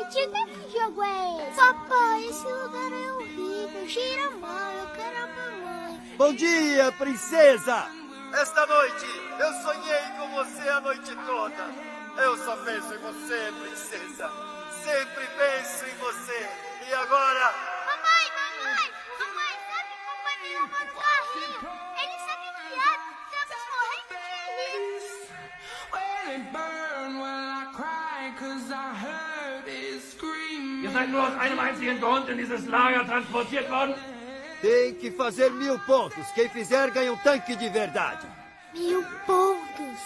tia, que jogo é esse? Papai, esse lugar é horrível, cheira mal, eu quero a mamãe. Bom dia, princesa! Esta noite eu sonhei com você a noite toda. Eu só penso em você, princesa. Sempre penso em você. E agora... Mamãe, sabe que o papai me levou no carrinho? Ele sempre criado, estamos morrendo de rir. Ihr seid nur aus einem einzigen Grund in dieses Lager transportiert worden? Tem que fazer 1000 pontos. Quem fizer ganha um tanque de verdade. 1000 pontos.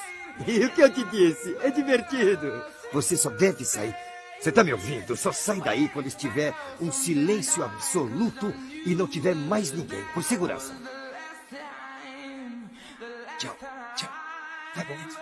E o que eu te disse? É divertido. Você só deve sair. Você tá me ouvindo? Só sai daí quando estiver um silêncio absoluto e não tiver mais ninguém. Por segurança. Tchau, tchau. Vai, bonito.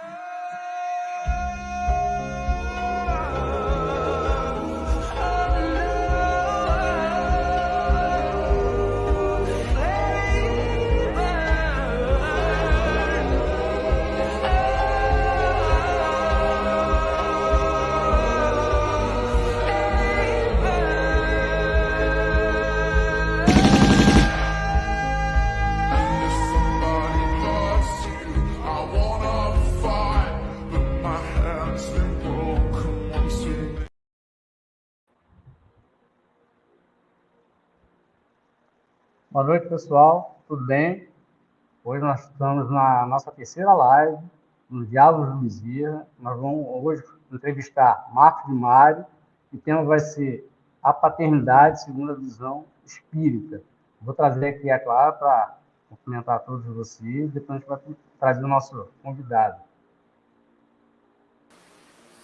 Boa noite, pessoal. Tudo bem? Hoje nós estamos na nossa terceira live, no Diálogos do Bezerra. Nós vamos hoje entrevistar Marcos de Mário, e o tema vai ser a paternidade segundo a visão espírita. Vou trazer aqui a Clara para cumprimentar todos vocês, depois a gente vai trazer o nosso convidado.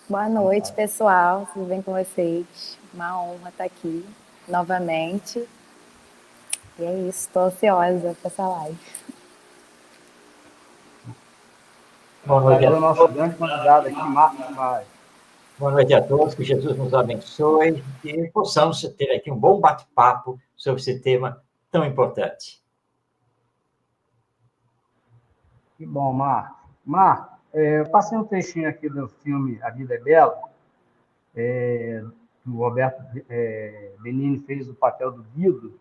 Boa noite, pessoal. Tudo bem com vocês? Uma honra estar aqui novamente. E é isso, estou ansiosa para essa live. Boa noite ao nosso grande convidado aqui, Marcos de Mário. Boa noite a todos, que Jesus nos abençoe e possamos ter aqui um bom bate-papo sobre esse tema tão importante. Que bom, Marcos. Marcos, eu passei um trechinho aqui do filme A Vida é Bela, que o Roberto Benigni fez o papel do Guido,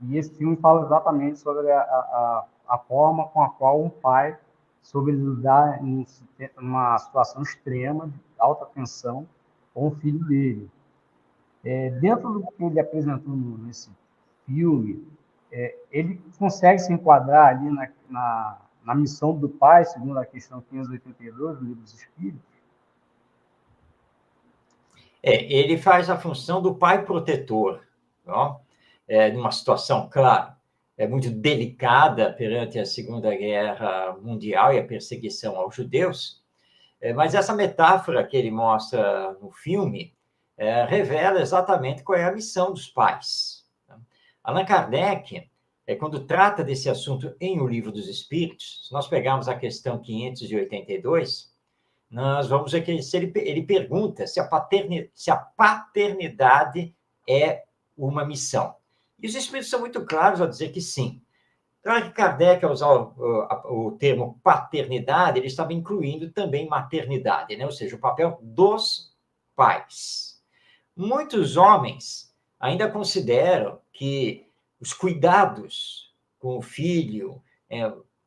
e esse filme fala exatamente sobre a forma com a qual um pai soube lidar em uma situação extrema, de alta tensão, com o filho dele. Dentro do que ele apresentou nesse filme, ele consegue se enquadrar ali na missão do pai, segundo a questão 582 do Livro dos Espíritos? Ele faz a função do pai protetor, não? Numa situação, claro, muito delicada perante a Segunda Guerra Mundial e a perseguição aos judeus, mas essa metáfora que ele mostra no filme revela exatamente qual é a missão dos pais. Allan Kardec, quando trata desse assunto em O Livro dos Espíritos, se nós pegarmos a questão 582, nós vamos ver que ele pergunta se a paternidade é uma missão. E os Espíritos são muito claros ao dizer que sim. Claro que Kardec, ao usar o termo paternidade, ele estava incluindo também maternidade, né? Ou seja, o papel dos pais. Muitos homens ainda consideram que os cuidados com o filho,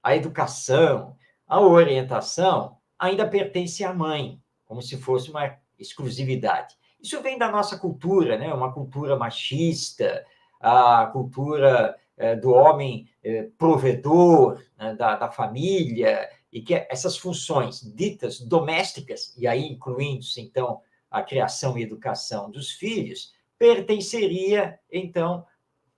a educação, a orientação, ainda pertence à mãe, como se fosse uma exclusividade. Isso vem da nossa cultura, né? Uma cultura machista, a cultura do homem provedor, né? da família, e que essas funções ditas domésticas, e aí incluindo-se, então, a criação e educação dos filhos, pertenceria, então,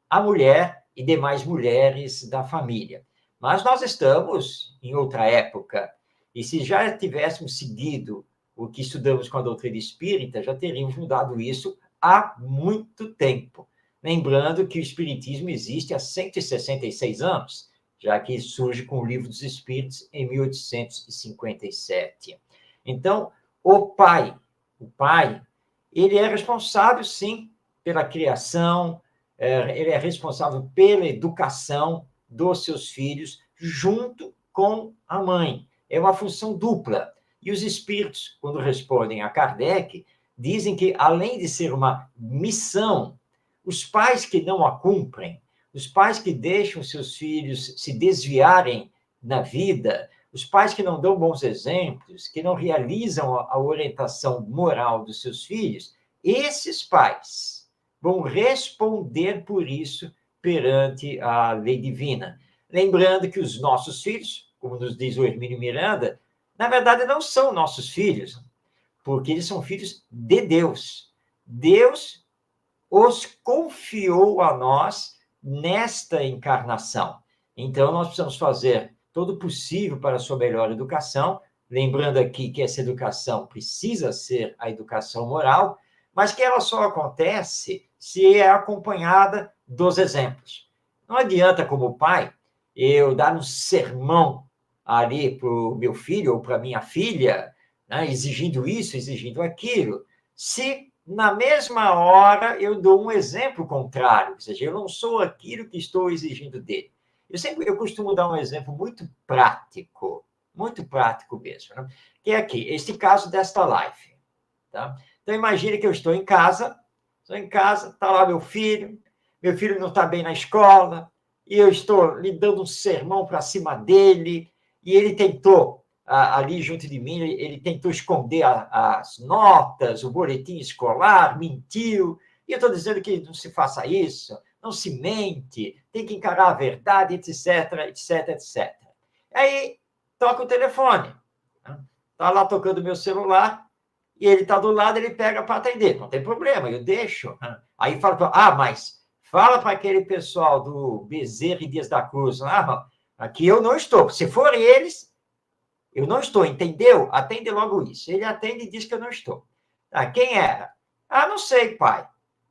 à mulher e demais mulheres da família. Mas nós estamos em outra época, e se já tivéssemos seguido o que estudamos com a doutrina espírita, já teríamos mudado isso há muito tempo. Lembrando que o espiritismo existe há 166 anos, já que surge com o Livro dos Espíritos em 1857. Então, o pai, ele é responsável, sim, pela criação, ele é responsável pela educação dos seus filhos junto com a mãe. É uma função dupla. E os espíritos, quando respondem a Kardec, dizem que, além de ser uma missão, os pais que não a cumprem, os pais que deixam seus filhos se desviarem na vida, os pais que não dão bons exemplos, que não realizam a orientação moral dos seus filhos, esses pais vão responder por isso perante a lei divina. Lembrando que os nossos filhos, como nos diz o Hermínio Miranda, na verdade não são nossos filhos, porque eles são filhos de Deus. Deus os confiou a nós nesta encarnação. Então, nós precisamos fazer todo o possível para a sua melhor educação, lembrando aqui que essa educação precisa ser a educação moral, mas que ela só acontece se é acompanhada dos exemplos. Não adianta, como pai, eu dar um sermão ali para o meu filho ou para a minha filha, né, exigindo isso, exigindo aquilo, se na mesma hora eu dou um exemplo contrário, ou seja, eu não sou aquilo que estou exigindo dele. Eu costumo dar um exemplo muito prático mesmo, né? Que é aqui, este caso desta live. Tá? Então, imagine que eu estou em casa, está lá meu filho não está bem na escola, e eu estou lhe dando um sermão para cima dele, e ele tentou, ali junto de mim, ele tentou esconder as notas, o boletim escolar, mentiu, e eu estou dizendo que não se faça isso, não se mente, tem que encarar a verdade, etc, etc, etc. Aí, toca o telefone. Está lá tocando o meu celular, e ele está do lado, ele pega para atender. Não tem problema, eu deixo. Aí fala, mas fala para aquele pessoal do Bezerra e Dias da Cruz, aqui eu não estou. Se for eles, eu não estou, entendeu? Atende logo isso. Ele atende e diz que eu não estou. Quem era? Não sei, pai.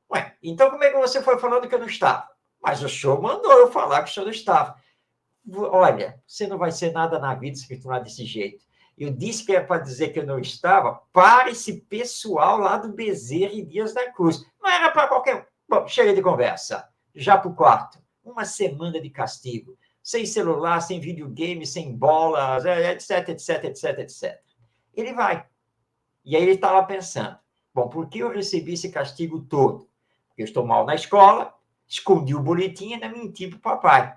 Ué, então como é que você foi falando que eu não estava? Mas o senhor mandou eu falar que o senhor não estava. Olha, você não vai ser nada na vida se continuar desse jeito. Eu disse que era para dizer que eu não estava para esse pessoal lá do Bezerra e Dias da Cruz. Não era para qualquer um. Bom, chega de conversa. Já para o quarto. Uma semana de castigo. Sem celular, sem videogame, sem bola, etc, etc, etc, etc. Ele vai. E aí ele está lá pensando, bom, por que eu recebi esse castigo todo? Porque eu estou mal na escola, escondi o boletim e ainda menti para o papai.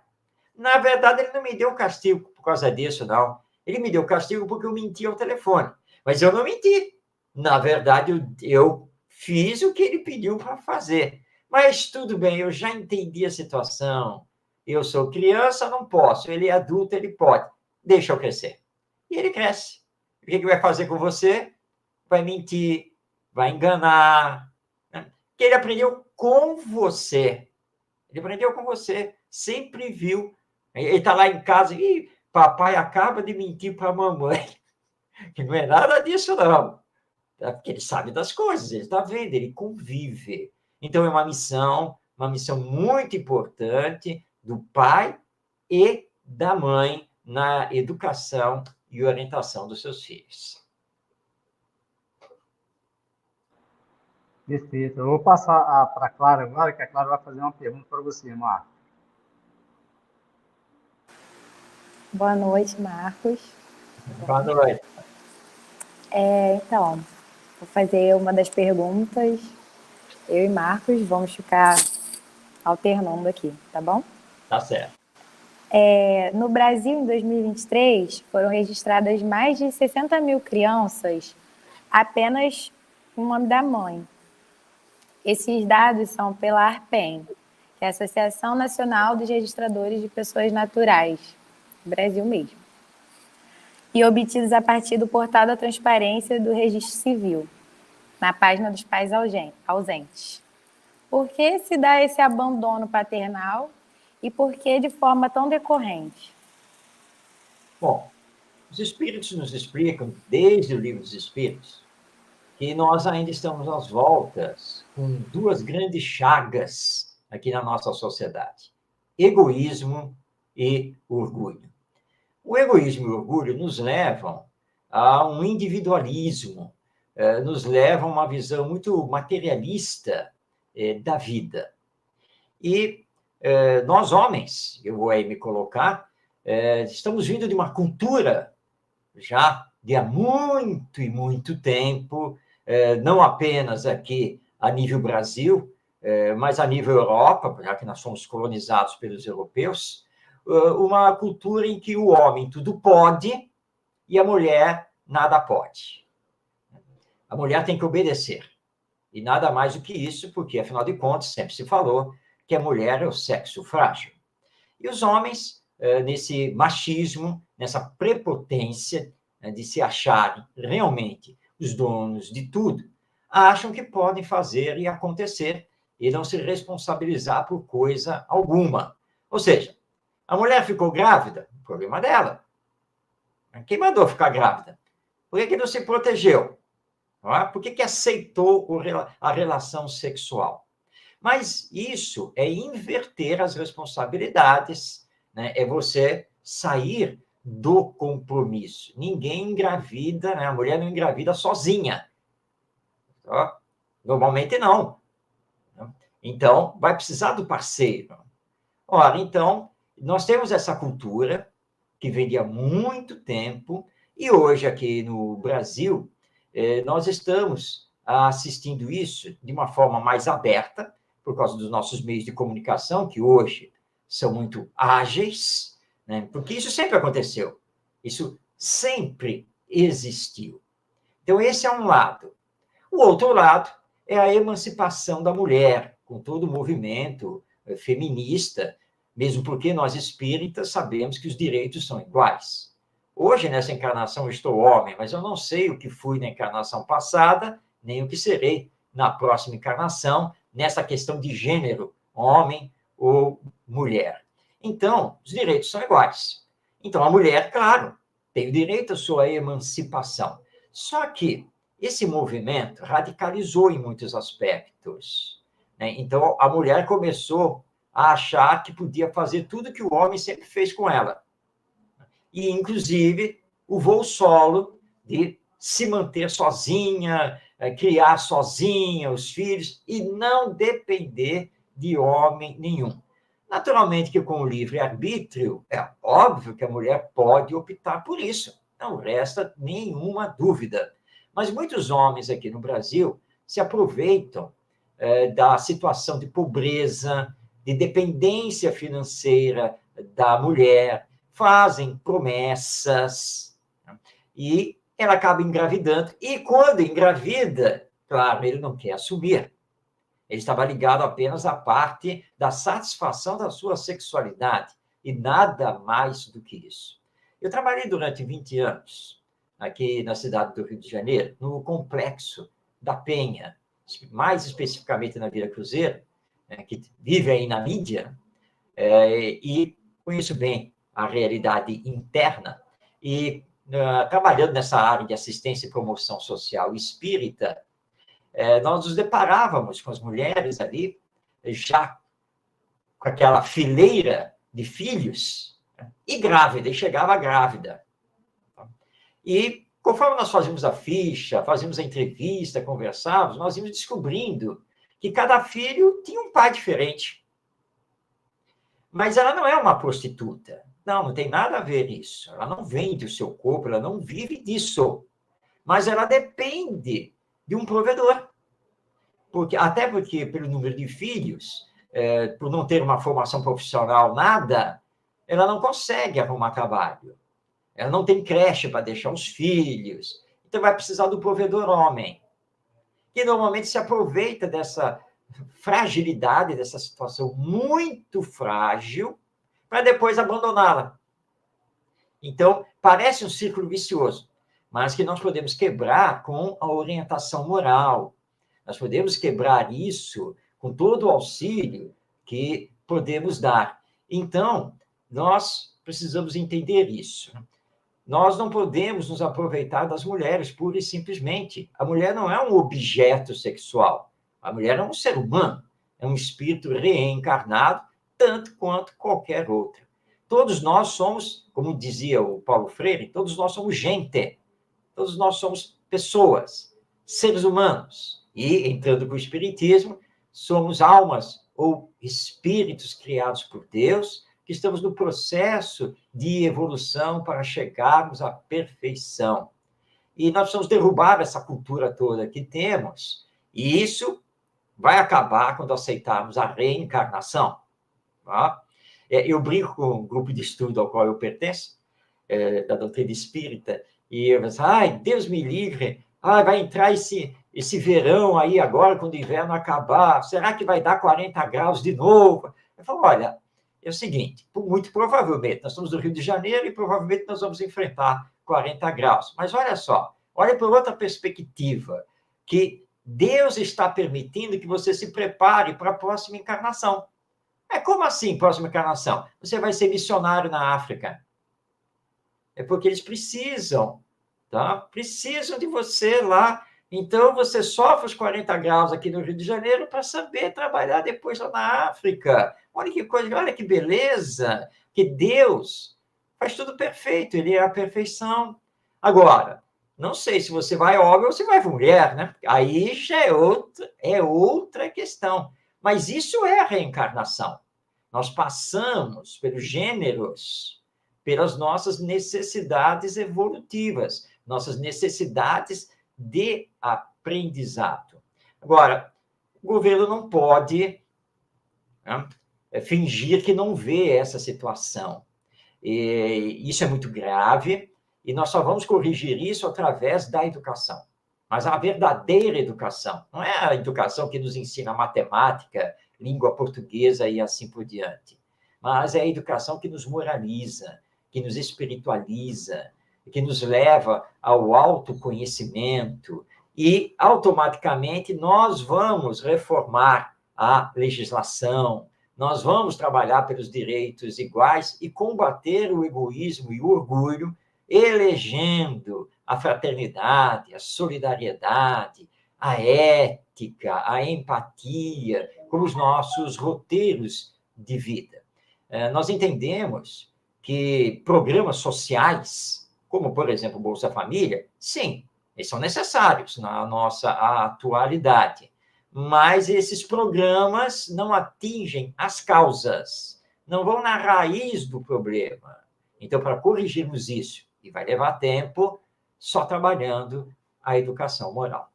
Na verdade, ele não me deu castigo por causa disso, não. Ele me deu castigo porque eu menti ao telefone. Mas eu não menti. Na verdade, eu fiz o que ele pediu para fazer. Mas tudo bem, eu já entendi a situação. Eu sou criança, não posso. Ele é adulto, ele pode. Deixa eu crescer. E ele cresce. O que vai fazer com você? Vai mentir, vai enganar. Né? Porque ele aprendeu com você. Ele aprendeu com você. Sempre viu. Ele está lá em casa e papai acaba de mentir para a mamãe. Que não é nada disso, não. Porque ele sabe das coisas, ele está vendo, ele convive. Então, é uma missão muito importante do pai e da mãe na educação e orientação dos seus filhos. Perfeito. Eu vou passar para a Clara agora, que a Clara vai fazer uma pergunta para você, Marcos. Boa noite, Marcos. Boa noite. Então, vou fazer uma das perguntas. Eu e Marcos vamos ficar alternando aqui, tá bom? Tá certo. No Brasil, em 2023, foram registradas mais de 60 mil crianças apenas com o nome da mãe. Esses dados são pela ARPEN, que é a Associação Nacional dos Registradores de Pessoas Naturais, Brasil mesmo, e obtidos a partir do portal da transparência do Registro Civil, na página dos pais ausentes. Por que se dá esse abandono paternal e por que de forma tão decorrente? Bom, os Espíritos nos explicam, desde o Livro dos Espíritos, que nós ainda estamos às voltas com duas grandes chagas aqui na nossa sociedade: egoísmo e orgulho. O egoísmo e o orgulho nos levam a um individualismo, nos levam a uma visão muito materialista da vida. E nós, homens, eu vou aí me colocar, estamos vindo de uma cultura já de há muito e muito tempo não apenas aqui a nível Brasil, mas a nível Europa, já que nós fomos colonizados pelos europeus, uma cultura em que o homem tudo pode e a mulher nada pode. A mulher tem que obedecer. E nada mais do que isso, porque, afinal de contas, sempre se falou que a mulher é o sexo frágil. E os homens, nesse machismo, nessa prepotência, de se acharem realmente os donos de tudo, acham que podem fazer e acontecer e não se responsabilizar por coisa alguma. Ou seja, a mulher ficou grávida, problema dela. Quem mandou ficar grávida? Por que não se protegeu? Por que aceitou a relação sexual? Mas isso é inverter as responsabilidades, né? É você sair do compromisso. Ninguém engravida, né? A mulher não engravida sozinha. Normalmente não. Então, vai precisar do parceiro. Ora, então, nós temos essa cultura que vem de há muito tempo, e hoje aqui no Brasil, nós estamos assistindo isso de uma forma mais aberta, por causa dos nossos meios de comunicação, que hoje são muito ágeis, né? Porque isso sempre aconteceu, isso sempre existiu. Então, esse é um lado. O outro lado é a emancipação da mulher, com todo o movimento feminista, mesmo porque nós espíritas sabemos que os direitos são iguais. Hoje, nessa encarnação, eu estou homem, mas eu não sei o que fui na encarnação passada, nem o que serei na próxima encarnação, nessa questão de gênero, homem ou mulher. Então, os direitos são iguais. Então, a mulher, claro, tem o direito à sua emancipação. Só que esse movimento radicalizou em muitos aspectos, né? Então, a mulher começou a achar que podia fazer tudo que o homem sempre fez com ela. E, inclusive, o voo solo de se manter sozinha, criar sozinha os filhos e não depender de homem nenhum. Naturalmente que com o livre-arbítrio, é óbvio que a mulher pode optar por isso, não resta nenhuma dúvida. Mas muitos homens aqui no Brasil se aproveitam da situação de pobreza, de dependência financeira da mulher, fazem promessas, e ela acaba engravidando, e quando engravida, claro, ele não quer assumir. Ele estava ligado apenas à parte da satisfação da sua sexualidade, e nada mais do que isso. Eu trabalhei durante 20 anos aqui na cidade do Rio de Janeiro, no Complexo da Penha, mais especificamente na Vila Cruzeiro, que vive aí na mídia, e conheço bem a realidade interna, e trabalhando nessa área de assistência e promoção social espírita, nós nos deparávamos com as mulheres ali, já com aquela fileira de filhos, e grávida, e chegava grávida. E conforme nós fazíamos a ficha, fazíamos a entrevista, conversávamos, nós íamos descobrindo que cada filho tinha um pai diferente. Mas ela não é uma prostituta. Não tem nada a ver isso. Ela não vende o seu corpo, ela não vive disso. Mas ela depende de um provedor. Até porque, pelo número de filhos, por não ter uma formação profissional, nada, ela não consegue arrumar trabalho. Ela não tem creche para deixar os filhos. Então, vai precisar do provedor homem, que normalmente se aproveita dessa fragilidade, dessa situação muito frágil, para depois abandoná-la. Então, parece um círculo vicioso, mas que nós podemos quebrar com a orientação moral. Nós podemos quebrar isso com todo o auxílio que podemos dar. Então, nós precisamos entender isso. Nós não podemos nos aproveitar das mulheres, pura e simplesmente. A mulher não é um objeto sexual. A mulher é um ser humano, é um espírito reencarnado, tanto quanto qualquer outra. Todos nós somos, como dizia o Paulo Freire, todos nós somos gente. Todos nós somos pessoas, seres humanos. E, entrando para o espiritismo, somos almas ou espíritos criados por Deus, que estamos no processo de evolução para chegarmos à perfeição. E nós precisamos derrubar essa cultura toda que temos, e isso vai acabar quando aceitarmos a reencarnação. Tá? Eu brinco com um grupo de estudo ao qual eu pertenço, da doutrina espírita, e eu penso, ai, Deus me livre, vai entrar esse verão aí agora, quando o inverno acabar, será que vai dar 40 graus de novo? Eu falo, olha, é o seguinte, muito provavelmente, nós estamos no Rio de Janeiro e provavelmente nós vamos enfrentar 40 graus. Mas olha só, olha por outra perspectiva, que Deus está permitindo que você se prepare para a próxima encarnação. Como assim, próxima encarnação? Você vai ser missionário na África. É porque eles precisam, tá? Precisam de você lá. Então, você sofre os 40 graus aqui no Rio de Janeiro para saber trabalhar depois lá na África. Olha que coisa, olha que beleza, que Deus faz tudo perfeito, ele é a perfeição. Agora, não sei se você vai homem ou se vai mulher, né? Aí já é outra questão. Mas isso é a reencarnação. Nós passamos pelos gêneros, pelas nossas necessidades evolutivas, nossas necessidades de aprendizado. Agora, o governo não pode, né, fingir que não vê essa situação. E isso é muito grave, e nós só vamos corrigir isso através da educação. Mas a verdadeira educação, não é a educação que nos ensina matemática, língua portuguesa e assim por diante, mas é a educação que nos moraliza, que nos espiritualiza, que nos leva ao autoconhecimento, e automaticamente nós vamos reformar a legislação, nós vamos trabalhar pelos direitos iguais e combater o egoísmo e o orgulho, elegendo a fraternidade, a solidariedade, a ética, a empatia, como os nossos roteiros de vida. Nós entendemos que programas sociais, como, por exemplo, Bolsa Família, sim, eles são necessários na nossa atualidade, mas esses programas não atingem as causas, não vão na raiz do problema. Então, para corrigirmos isso, e vai levar tempo, só trabalhando a educação moral.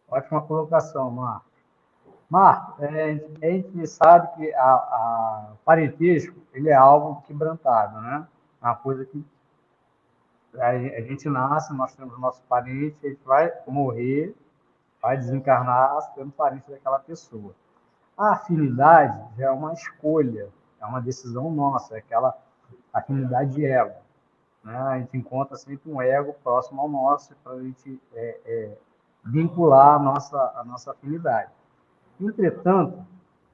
Ótima colocação, Marco. Marco, a gente sabe que o parentesco ele é algo quebrantado, né? É uma coisa que a gente nasce, nós temos o nosso parente, a gente vai morrer, vai desencarnar sendo parente daquela pessoa. A afinidade já é uma escolha, é uma decisão nossa, é aquela afinidade de ego, né? A gente encontra sempre um ego próximo ao nosso para a gente vincular a nossa afinidade. Entretanto,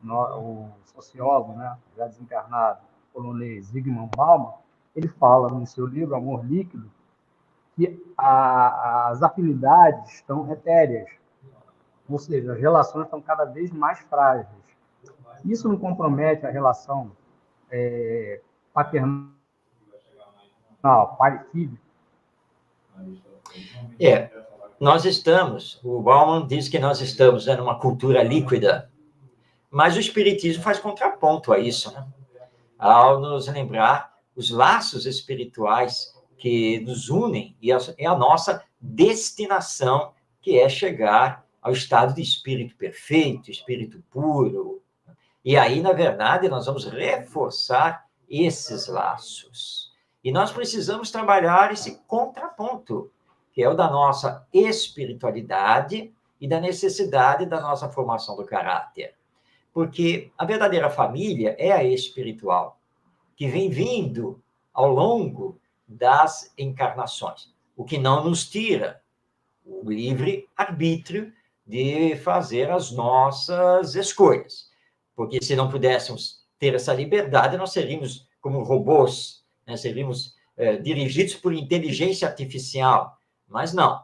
o sociólogo, né, já desencarnado, polonês Zygmunt Bauman, ele fala no seu livro Amor Líquido que as afinidades estão etéreas, ou seja, as relações estão cada vez mais frágeis. Isso não compromete a relação paternal, pai-filho? O Bauman diz que nós estamos numa cultura líquida, mas o Espiritismo faz contraponto a isso, né? Ao nos lembrar os laços espirituais que nos unem e a nossa destinação, que é chegar ao estado de espírito perfeito, espírito puro. E aí, na verdade, nós vamos reforçar esses laços. E nós precisamos trabalhar esse contraponto, que é o da nossa espiritualidade e da necessidade da nossa formação do caráter. Porque a verdadeira família é a espiritual, que vem vindo ao longo das encarnações, o que não nos tira o livre arbítrio de fazer as nossas escolhas. Porque se não pudéssemos ter essa liberdade, nós seríamos como robôs, né? Seríamos dirigidos por inteligência artificial. Mas não,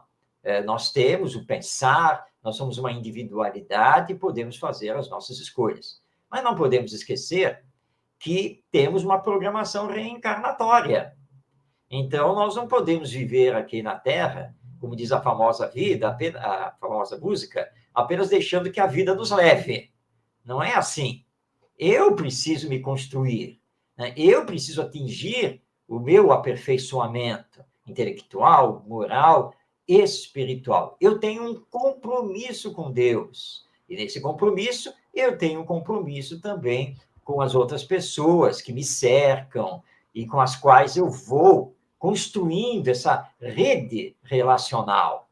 nós temos o pensar, nós somos uma individualidade e podemos fazer as nossas escolhas. Mas não podemos esquecer que temos uma programação reencarnatória. Então, nós não podemos viver aqui na Terra, como diz a famosa a famosa música, apenas deixando que a vida nos leve. Não é assim. Eu preciso me construir, né? Eu preciso atingir o meu aperfeiçoamento intelectual, moral, espiritual. Eu tenho um compromisso com Deus. E nesse compromisso, eu tenho um compromisso também com as outras pessoas que me cercam e com as quais eu vou construindo essa rede relacional.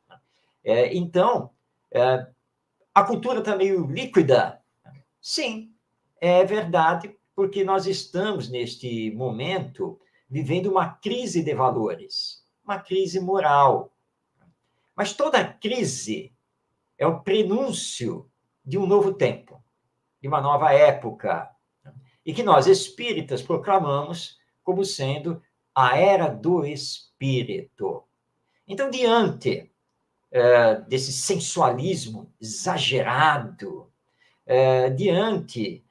Então, a cultura está meio líquida. Sim, é verdade, porque nós estamos, neste momento, vivendo uma crise de valores, uma crise moral. Mas toda crise é o prenúncio de um novo tempo, de uma nova época, e que nós, espíritas, proclamamos como sendo a era do espírito. Então, diante desse sensualismo exagerado, diante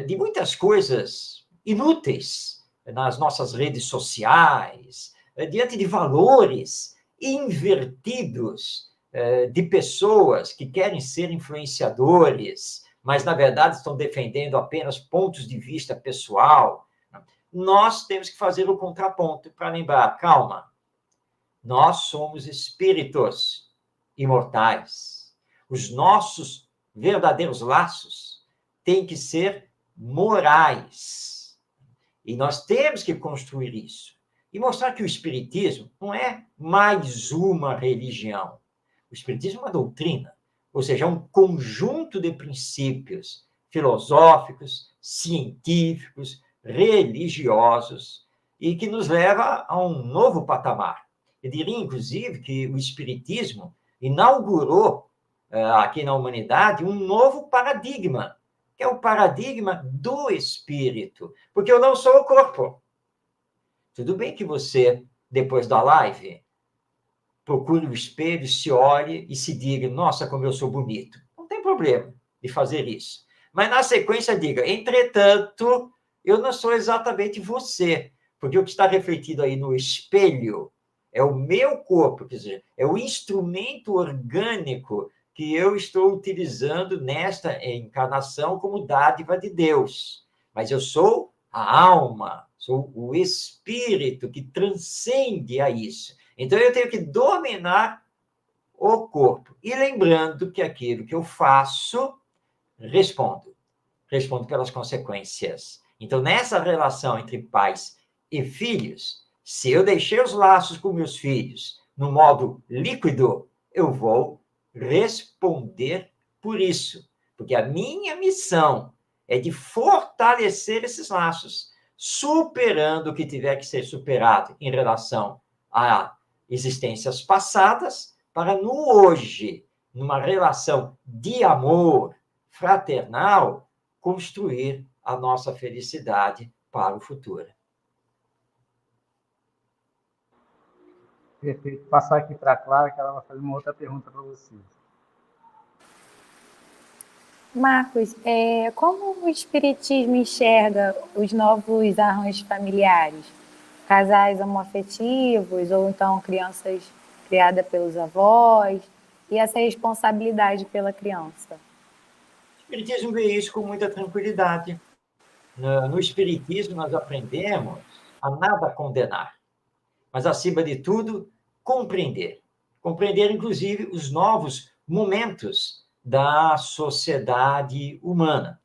de muitas coisas inúteis nas nossas redes sociais, diante de valores invertidos de pessoas que querem ser influenciadores, mas, na verdade, estão defendendo apenas pontos de vista pessoal, nós temos que fazer o contraponto para lembrar, calma, nós somos espíritos imortais. Os nossos verdadeiros laços têm que ser morais. E nós temos que construir isso. E mostrar que o espiritismo não é mais uma religião. O espiritismo é uma doutrina, ou seja, é um conjunto de princípios filosóficos, científicos, religiosos, e que nos leva a um novo patamar. Eu diria, inclusive, que o espiritismo inaugurou aqui na humanidade um novo paradigma, que é o paradigma do espírito, porque eu não sou o corpo. Tudo bem que você, depois da live, procure o espelho, se olhe e se diga, nossa, como eu sou bonito. Não tem problema de fazer isso. Mas, na sequência, diga, entretanto, eu não sou exatamente você, porque o que está refletido aí no espelho é o meu corpo, quer dizer, é o instrumento orgânico que eu estou utilizando nesta encarnação como dádiva de Deus. Mas eu sou a alma, sou o espírito que transcende a isso. Então, eu tenho que dominar o corpo. E lembrando que aquilo que eu faço, respondo pelas consequências. Então, nessa relação entre pais e filhos, se eu deixei os laços com meus filhos no modo líquido, eu vou responder por isso. Porque a minha missão é de fortalecer esses laços, superando o que tiver que ser superado em relação a existências passadas, para no hoje, numa relação de amor fraternal, construir a nossa felicidade para o futuro. Perfeito. Passar aqui para a Clara, que ela vai fazer uma outra pergunta para você. Marcos, como o Espiritismo enxerga os novos arranjos familiares? Casais homoafetivos, ou então crianças criadas pelos avós, e essa responsabilidade pela criança? O Espiritismo vê isso com muita tranquilidade. No Espiritismo, nós aprendemos a nada condenar, mas, acima de tudo, compreender. Compreender, inclusive, os novos momentos da sociedade humana.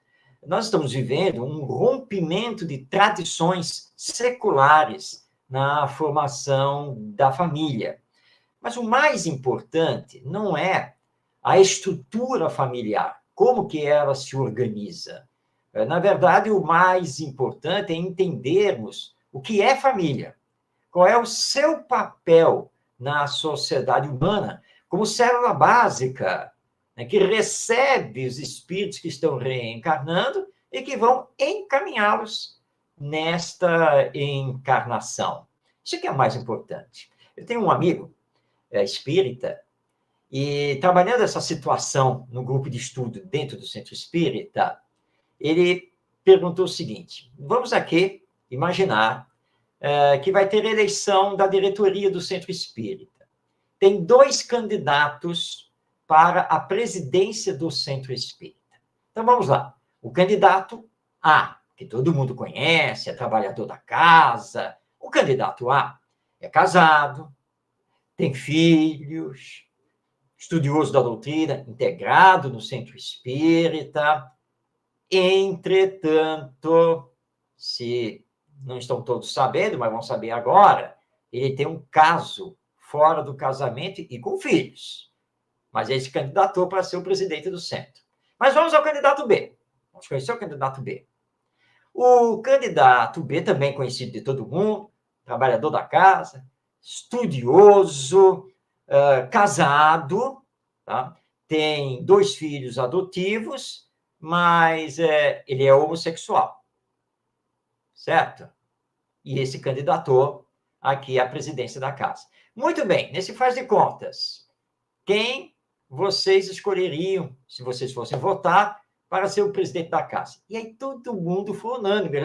Nós estamos vivendo um rompimento de tradições seculares na formação da família. Mas o mais importante não é a estrutura familiar, como que ela se organiza. Na verdade, o mais importante é entendermos o que é família, qual é o seu papel na sociedade humana, como célula básica, né, que recebe os espíritos que estão reencarnando e que vão encaminhá-los nesta encarnação. Isso que é o mais importante. Eu tenho um amigo espírita, e trabalhando essa situação no grupo de estudo dentro do Centro Espírita, ele perguntou o seguinte: vamos aqui imaginar que vai ter eleição da diretoria do Centro Espírita. Tem 2 candidatos para a presidência do Centro Espírita. Então, vamos lá. O candidato A, que todo mundo conhece, é trabalhador da casa, O candidato A é casado, tem filhos, estudioso da doutrina, integrado no centro espírita. Entretanto, se não estão todos sabendo, mas vão saber agora, ele tem um caso fora do casamento e com filhos. Mas ele se candidatou para ser o presidente do centro. Mas vamos ao candidato B. Vamos conhecer o candidato B. O candidato B, também conhecido de todo mundo, trabalhador da casa, estudioso, casado, tá? Tem 2 filhos adotivos, mas ele é homossexual, certo? E esse candidatou aqui à presidência da casa. Muito bem, nesse faz de contas, quem vocês escolheriam, se vocês fossem votar, para ser o presidente da casa? E aí todo mundo foi unânime.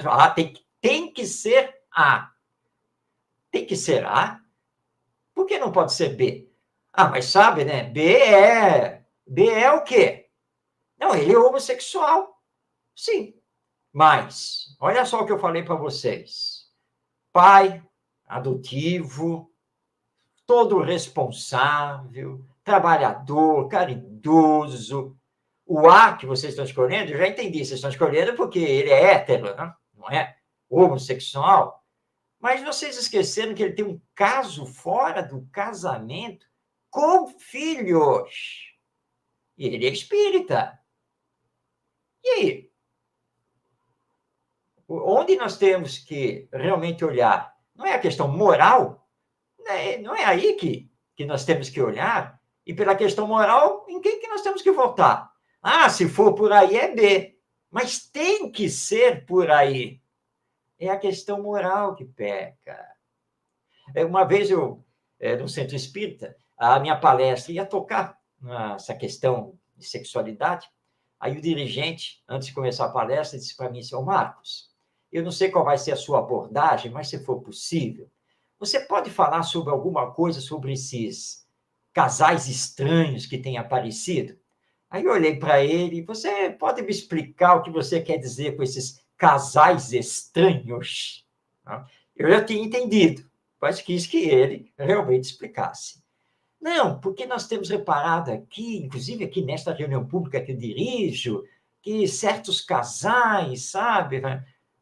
Tem que ser A. Tem que ser A? Por que não pode ser B? Ah, mas sabe, né? B é o quê? Não, ele é homossexual. Sim. Mas, olha só o que eu falei para vocês. Pai, adotivo, todo responsável, trabalhador, caridoso. O A que vocês estão escolhendo, eu já entendi, vocês estão escolhendo porque ele é hétero, né? Não é homossexual. Mas vocês esqueceram que ele tem um caso fora do casamento com filhos. E ele é espírita. E aí? Onde nós temos que realmente olhar? Não é a questão moral? Não é aí que nós temos que olhar? E pela questão moral, em quem que nós temos que votar? Ah, se for por aí é B. Mas tem que ser por aí. É a questão moral que peca. Uma vez eu, no centro espírita, a minha palestra ia tocar nessa questão de sexualidade. Aí o dirigente, antes de começar a palestra, disse para mim, senhor Marcos, eu não sei qual vai ser a sua abordagem, mas se for possível, você pode falar sobre alguma coisa sobre esses casais estranhos que têm aparecido? Aí eu olhei para ele, você pode me explicar o que você quer dizer com esses casais estranhos? Eu já tinha entendido, mas quis que ele realmente explicasse. Não, porque nós temos reparado aqui, inclusive aqui nesta reunião pública que eu dirijo, que certos casais, sabe?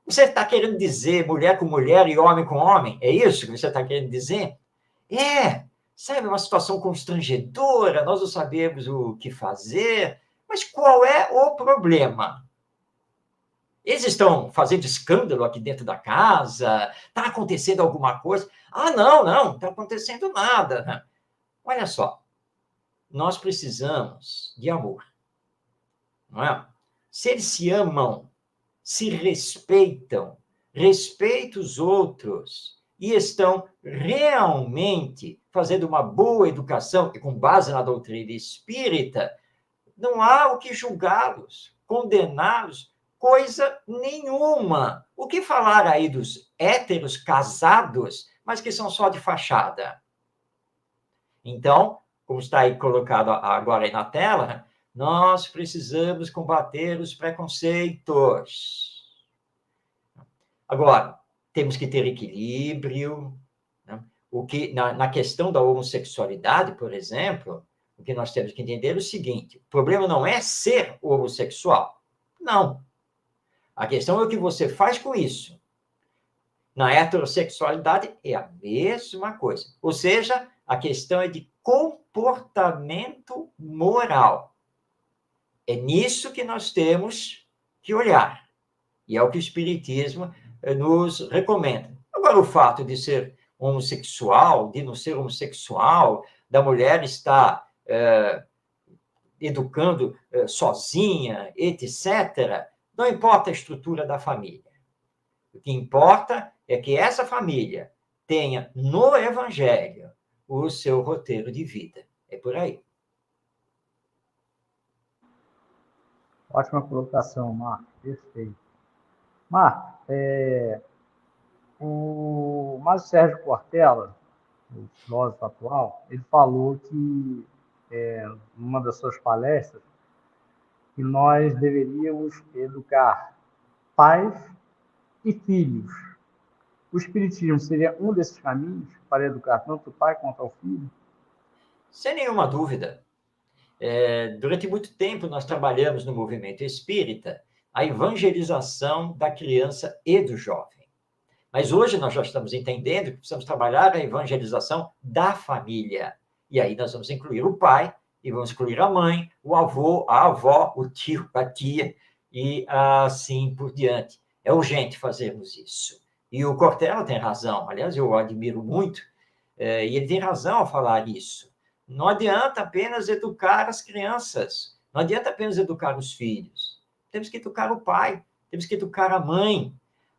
Você está querendo dizer mulher com mulher e homem com homem? É isso que você está querendo dizer? Sabe, uma situação constrangedora, nós não sabemos o que fazer, mas qual é o problema? Eles estão fazendo escândalo aqui dentro da casa? Está acontecendo alguma coisa? Ah, não está acontecendo nada. Olha só, nós precisamos de amor, não é? Se eles se amam, se respeitam, respeitam os outros e estão realmente fazendo uma boa educação, e com base na doutrina espírita, não há o que julgá-los, condená-los, coisa nenhuma. O que falar aí dos héteros casados, mas que são só de fachada? Então, como está aí colocado agora aí na tela, nós precisamos combater os preconceitos. Agora, temos que ter equilíbrio. Né? O que, na questão da homossexualidade, por exemplo, o que nós temos que entender é o seguinte: o problema não é ser homossexual. Não. A questão é o que você faz com isso. Na heterossexualidade é a mesma coisa. Ou seja, a questão é de comportamento moral. É nisso que nós temos que olhar. E é o que o Espiritismo nos recomenda. Agora, o fato de ser homossexual, de não ser homossexual, da mulher estar educando sozinha, etc., não importa a estrutura da família. O que importa é que essa família tenha no Evangelho o seu roteiro de vida. É por aí. Ótima colocação, Marco. Perfeito. Marco, o Márcio Sérgio Cortella, o filósofo atual, ele falou que, numa das suas palestras, que nós deveríamos educar pais e filhos. O Espiritismo seria um desses caminhos para educar tanto o pai quanto o filho? Sem nenhuma dúvida. Durante muito tempo, nós trabalhamos no movimento espírita a evangelização da criança e do jovem. Mas hoje nós já estamos entendendo que precisamos trabalhar a evangelização da família. E aí nós vamos incluir o pai, e vamos incluir a mãe, o avô, a avó, o tio, a tia, e assim por diante. É urgente fazermos isso. E o Cortella tem razão, aliás, eu o admiro muito, e ele tem razão ao falar isso. Não adianta apenas educar as crianças, não adianta apenas educar os filhos. Temos que educar o pai, temos que educar a mãe,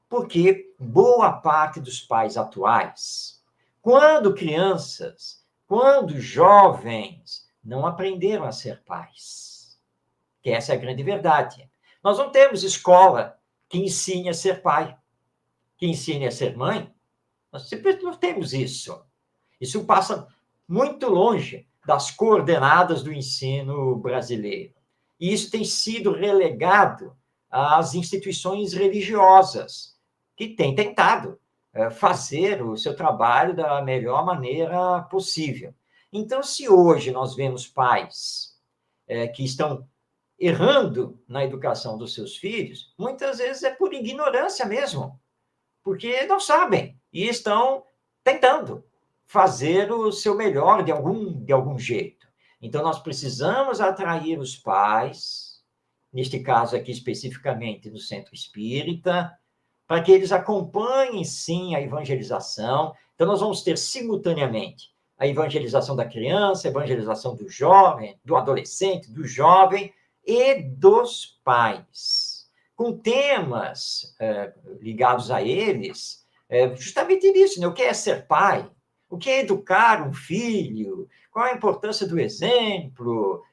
porque boa parte dos pais atuais, quando crianças, quando jovens, não aprenderam a ser pais. Que essa é a grande verdade. Nós não temos escola que ensine a ser pai, que ensine a ser mãe. Nós simplesmente não temos isso. Isso passa muito longe das coordenadas do ensino brasileiro. E isso tem sido relegado às instituições religiosas, que têm tentado fazer o seu trabalho da melhor maneira possível. Então, se hoje nós vemos pais que estão errando na educação dos seus filhos, muitas vezes é por ignorância mesmo, porque não sabem e estão tentando fazer o seu melhor de algum jeito. Então, nós precisamos atrair os pais, neste caso aqui especificamente no Centro Espírita, para que eles acompanhem, sim, a evangelização. Então, nós vamos ter simultaneamente a evangelização da criança, a evangelização do jovem, do adolescente, do jovem e dos pais, com temas ligados a eles, justamente nisso, né? O que é ser pai? O que é educar um filho? Qual a importância do exemplo?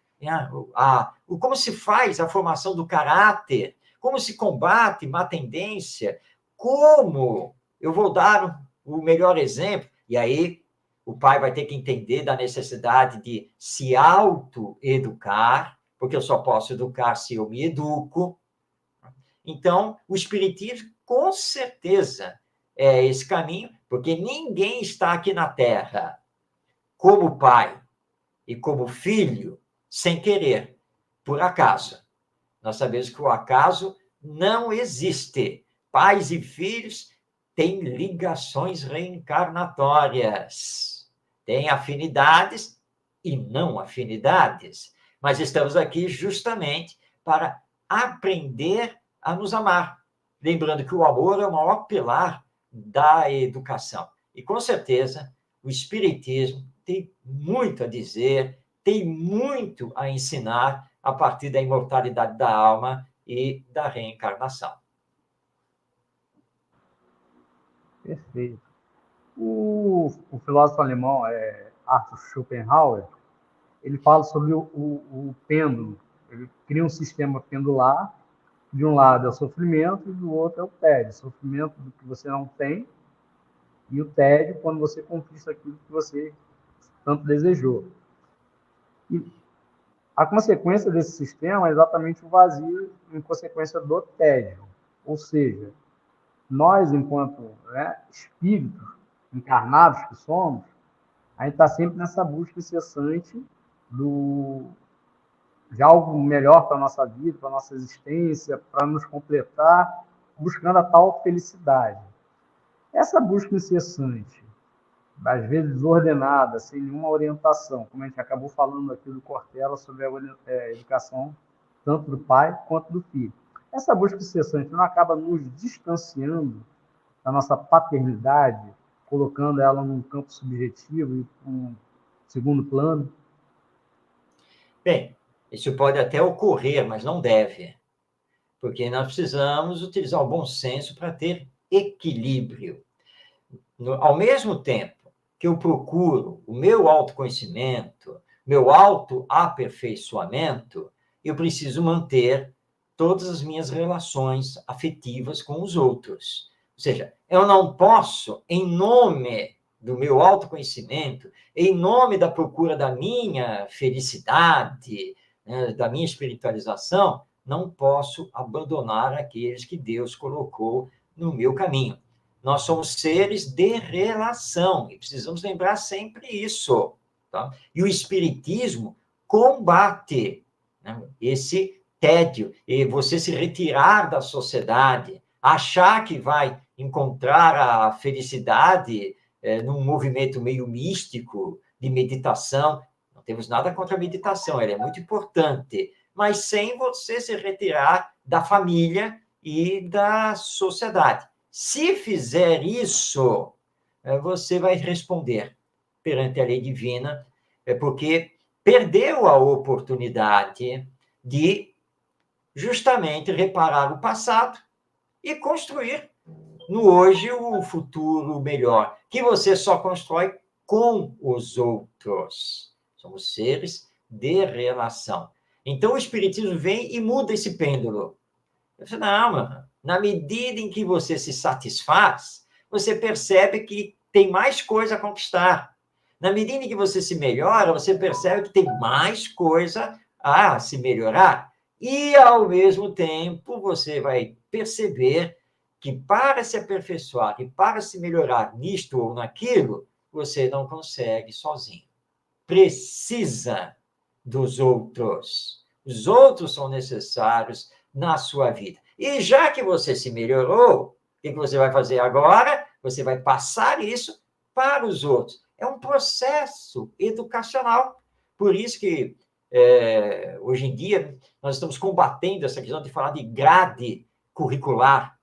Como se faz a formação do caráter? Como se combate má tendência? Como eu vou dar o melhor exemplo? E aí o pai vai ter que entender da necessidade de se autoeducar, porque eu só posso educar se eu me educo. Então, o Espiritismo, com certeza, é esse caminho, porque ninguém está aqui na Terra como pai e como filho sem querer, por acaso. Nós sabemos que o acaso não existe. Pais e filhos têm ligações reencarnatórias, têm afinidades e não afinidades, mas estamos aqui justamente para aprender a nos amar. Lembrando que o amor é o maior pilar da educação. E, com certeza, o Espiritismo tem muito a dizer, tem muito a ensinar a partir da imortalidade da alma e da reencarnação. Perfeito. O filósofo alemão Arthur Schopenhauer, ele fala sobre o pêndulo. Ele cria um sistema pendular. De um lado é o sofrimento e do outro é o tédio. O sofrimento do que você não tem e o tédio quando você conquista aquilo que você tanto desejou. E a consequência desse sistema é exatamente o vazio em consequência do tédio. Ou seja, nós, enquanto espíritos encarnados que somos, a gente está sempre nessa busca incessante de algo melhor para a nossa vida, para a nossa existência, para nos completar, buscando a tal felicidade. Essa busca incessante, às vezes desordenada, sem nenhuma orientação, como a gente acabou falando aqui do Cortella sobre a educação tanto do pai quanto do filho. Essa busca incessante não acaba nos distanciando da nossa paternidade, colocando ela num campo subjetivo e um segundo plano? Bem, isso pode até ocorrer, mas não deve, porque nós precisamos utilizar o bom senso para ter equilíbrio. Ao mesmo tempo que eu procuro o meu autoconhecimento, meu autoaperfeiçoamento, eu preciso manter todas as minhas relações afetivas com os outros. Ou seja, eu não posso, em nome do meu autoconhecimento, em nome da procura da minha felicidade, da minha espiritualização, não posso abandonar aqueles que Deus colocou no meu caminho. Nós somos seres de relação, e precisamos lembrar sempre isso. Tá? E o Espiritismo combate, né, esse tédio, e você se retirar da sociedade, achar que vai encontrar a felicidade num movimento meio místico de meditação. Não temos nada contra a meditação, ela é muito importante, mas sem você se retirar da família e da sociedade. Se fizer isso, você vai responder perante a lei divina, porque perdeu a oportunidade de justamente reparar o passado e construir no hoje o futuro melhor, que você só constrói com os outros. Somos seres de relação. Então, o Espiritismo vem e muda esse pêndulo. Eu falei, não, mano, na medida em que você se satisfaz, você percebe que tem mais coisa a conquistar. Na medida em que você se melhora, você percebe que tem mais coisa a se melhorar. E, ao mesmo tempo, você vai perceber que para se aperfeiçoar, que para se melhorar nisto ou naquilo, você não consegue sozinho. Precisa dos outros. Os outros são necessários na sua vida. E já que você se melhorou, o que você vai fazer agora? Você vai passar isso para os outros. É um processo educacional. Por isso que, hoje em dia, nós estamos combatendo essa questão de falar de grade curricular,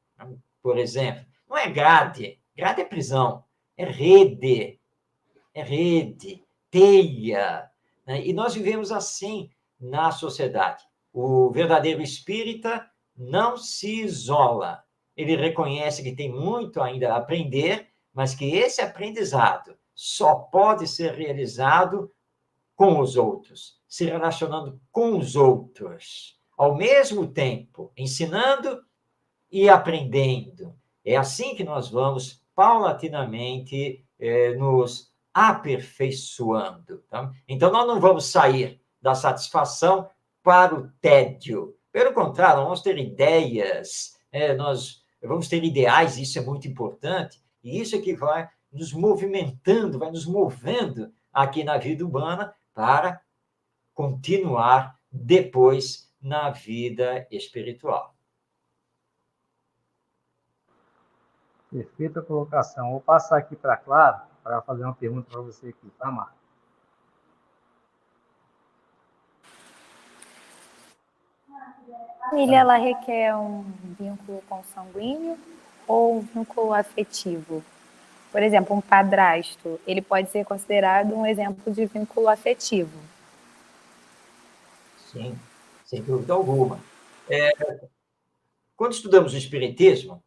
por exemplo. Não é grade é prisão, é rede, teia. Né? E nós vivemos assim na sociedade. O verdadeiro espírita não se isola. Ele reconhece que tem muito ainda a aprender, mas que esse aprendizado só pode ser realizado com os outros, se relacionando com os outros, ao mesmo tempo ensinando e aprendendo. É assim que nós vamos paulatinamente nos aperfeiçoando. Tá? Então, nós não vamos sair da satisfação para o tédio. Pelo contrário, nós vamos ter ideias, nós vamos ter ideais, isso é muito importante, e isso é que vai nos movimentando, vai nos movendo aqui na vida humana para continuar depois na vida espiritual. Perfeita colocação. Vou passar aqui para a Clara para fazer uma pergunta para você aqui, tá, Marcos? A família, ela requer um vínculo consanguíneo ou um vínculo afetivo? Por exemplo, um padrasto, ele pode ser considerado um exemplo de vínculo afetivo. Sim, sem dúvida alguma. Quando estudamos o Espiritismo,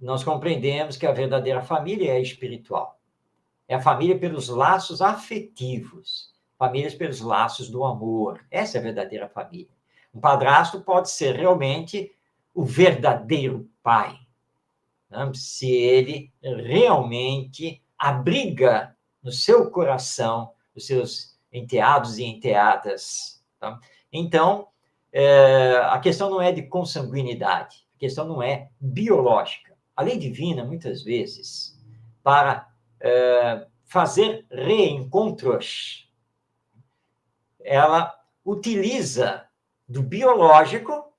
nós compreendemos que a verdadeira família é espiritual. É a família pelos laços afetivos, famílias pelos laços do amor. Essa é a verdadeira família. Um padrasto pode ser realmente o verdadeiro pai, né? Se ele realmente abriga no seu coração os seus enteados e enteadas. Tá? Então, a questão não é de consanguinidade, a questão não é biológica. A lei divina, muitas vezes, para fazer reencontros, ela utiliza do biológico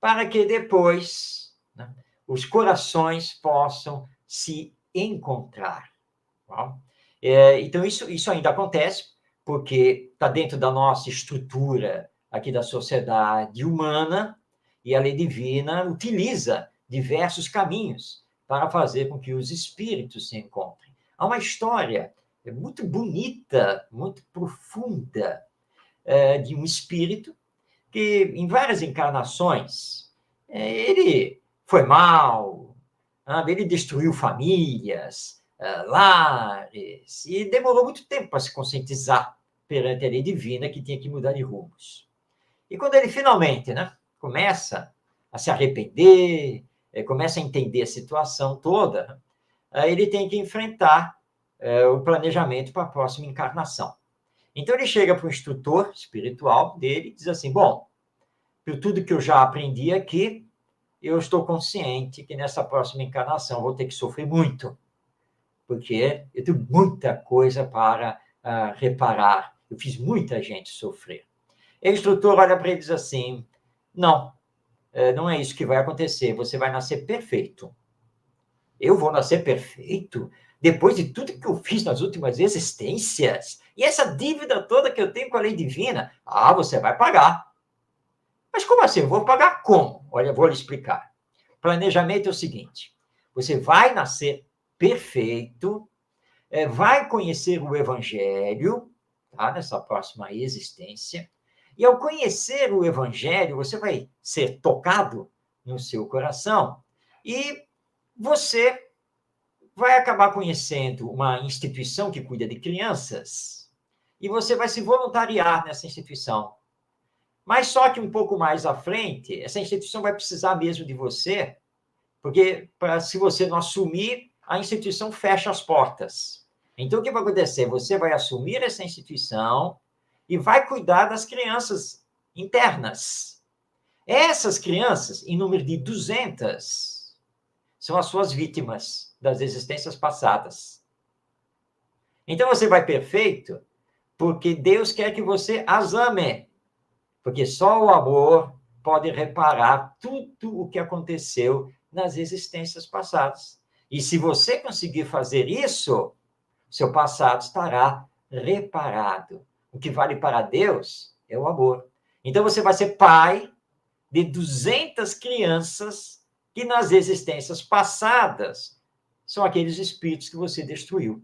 para que depois, né, os corações possam se encontrar. Tá? Então, isso ainda acontece porque está dentro da nossa estrutura aqui da sociedade humana e a lei divina utiliza diversos caminhos para fazer com que os espíritos se encontrem. Há uma história muito bonita, muito profunda, de um espírito que, em várias encarnações, ele foi mal, ele destruiu famílias, lares, e demorou muito tempo para se conscientizar perante a lei divina que tinha que mudar de rumos. E quando ele finalmente, né, começa a se arrepender, começa a entender a situação toda, ele tem que enfrentar o planejamento para a próxima encarnação. Então, ele chega para o instrutor espiritual dele e diz assim, bom, por tudo que eu já aprendi aqui, eu estou consciente que nessa próxima encarnação eu vou ter que sofrer muito, porque eu tenho muita coisa para reparar. Eu fiz muita gente sofrer. E o instrutor olha para ele e diz assim, não é isso que vai acontecer, você vai nascer perfeito. Eu vou nascer perfeito? Depois de tudo que eu fiz nas últimas existências? E essa dívida toda que eu tenho com a lei divina? Você vai pagar. Mas como assim? Eu vou pagar como? Olha, eu vou lhe explicar. Planejamento é o seguinte, você vai nascer perfeito, vai conhecer o Evangelho, tá? Nessa próxima existência, e ao conhecer o Evangelho, você vai ser tocado no seu coração e você vai acabar conhecendo uma instituição que cuida de crianças e você vai se voluntariar nessa instituição. Mas só que um pouco mais à frente, essa instituição vai precisar mesmo de você, porque se você não assumir, a instituição fecha as portas. Então, o que vai acontecer? Você vai assumir essa instituição e vai cuidar das crianças internas. Essas crianças, em número de 200, são as suas vítimas das existências passadas. Então, você vai perfeito porque Deus quer que você as ame. Porque só o amor pode reparar tudo o que aconteceu nas existências passadas. E se você conseguir fazer isso, seu passado estará reparado. O que vale para Deus é o amor. Então, você vai ser pai de 200 crianças que nas existências passadas são aqueles espíritos que você destruiu.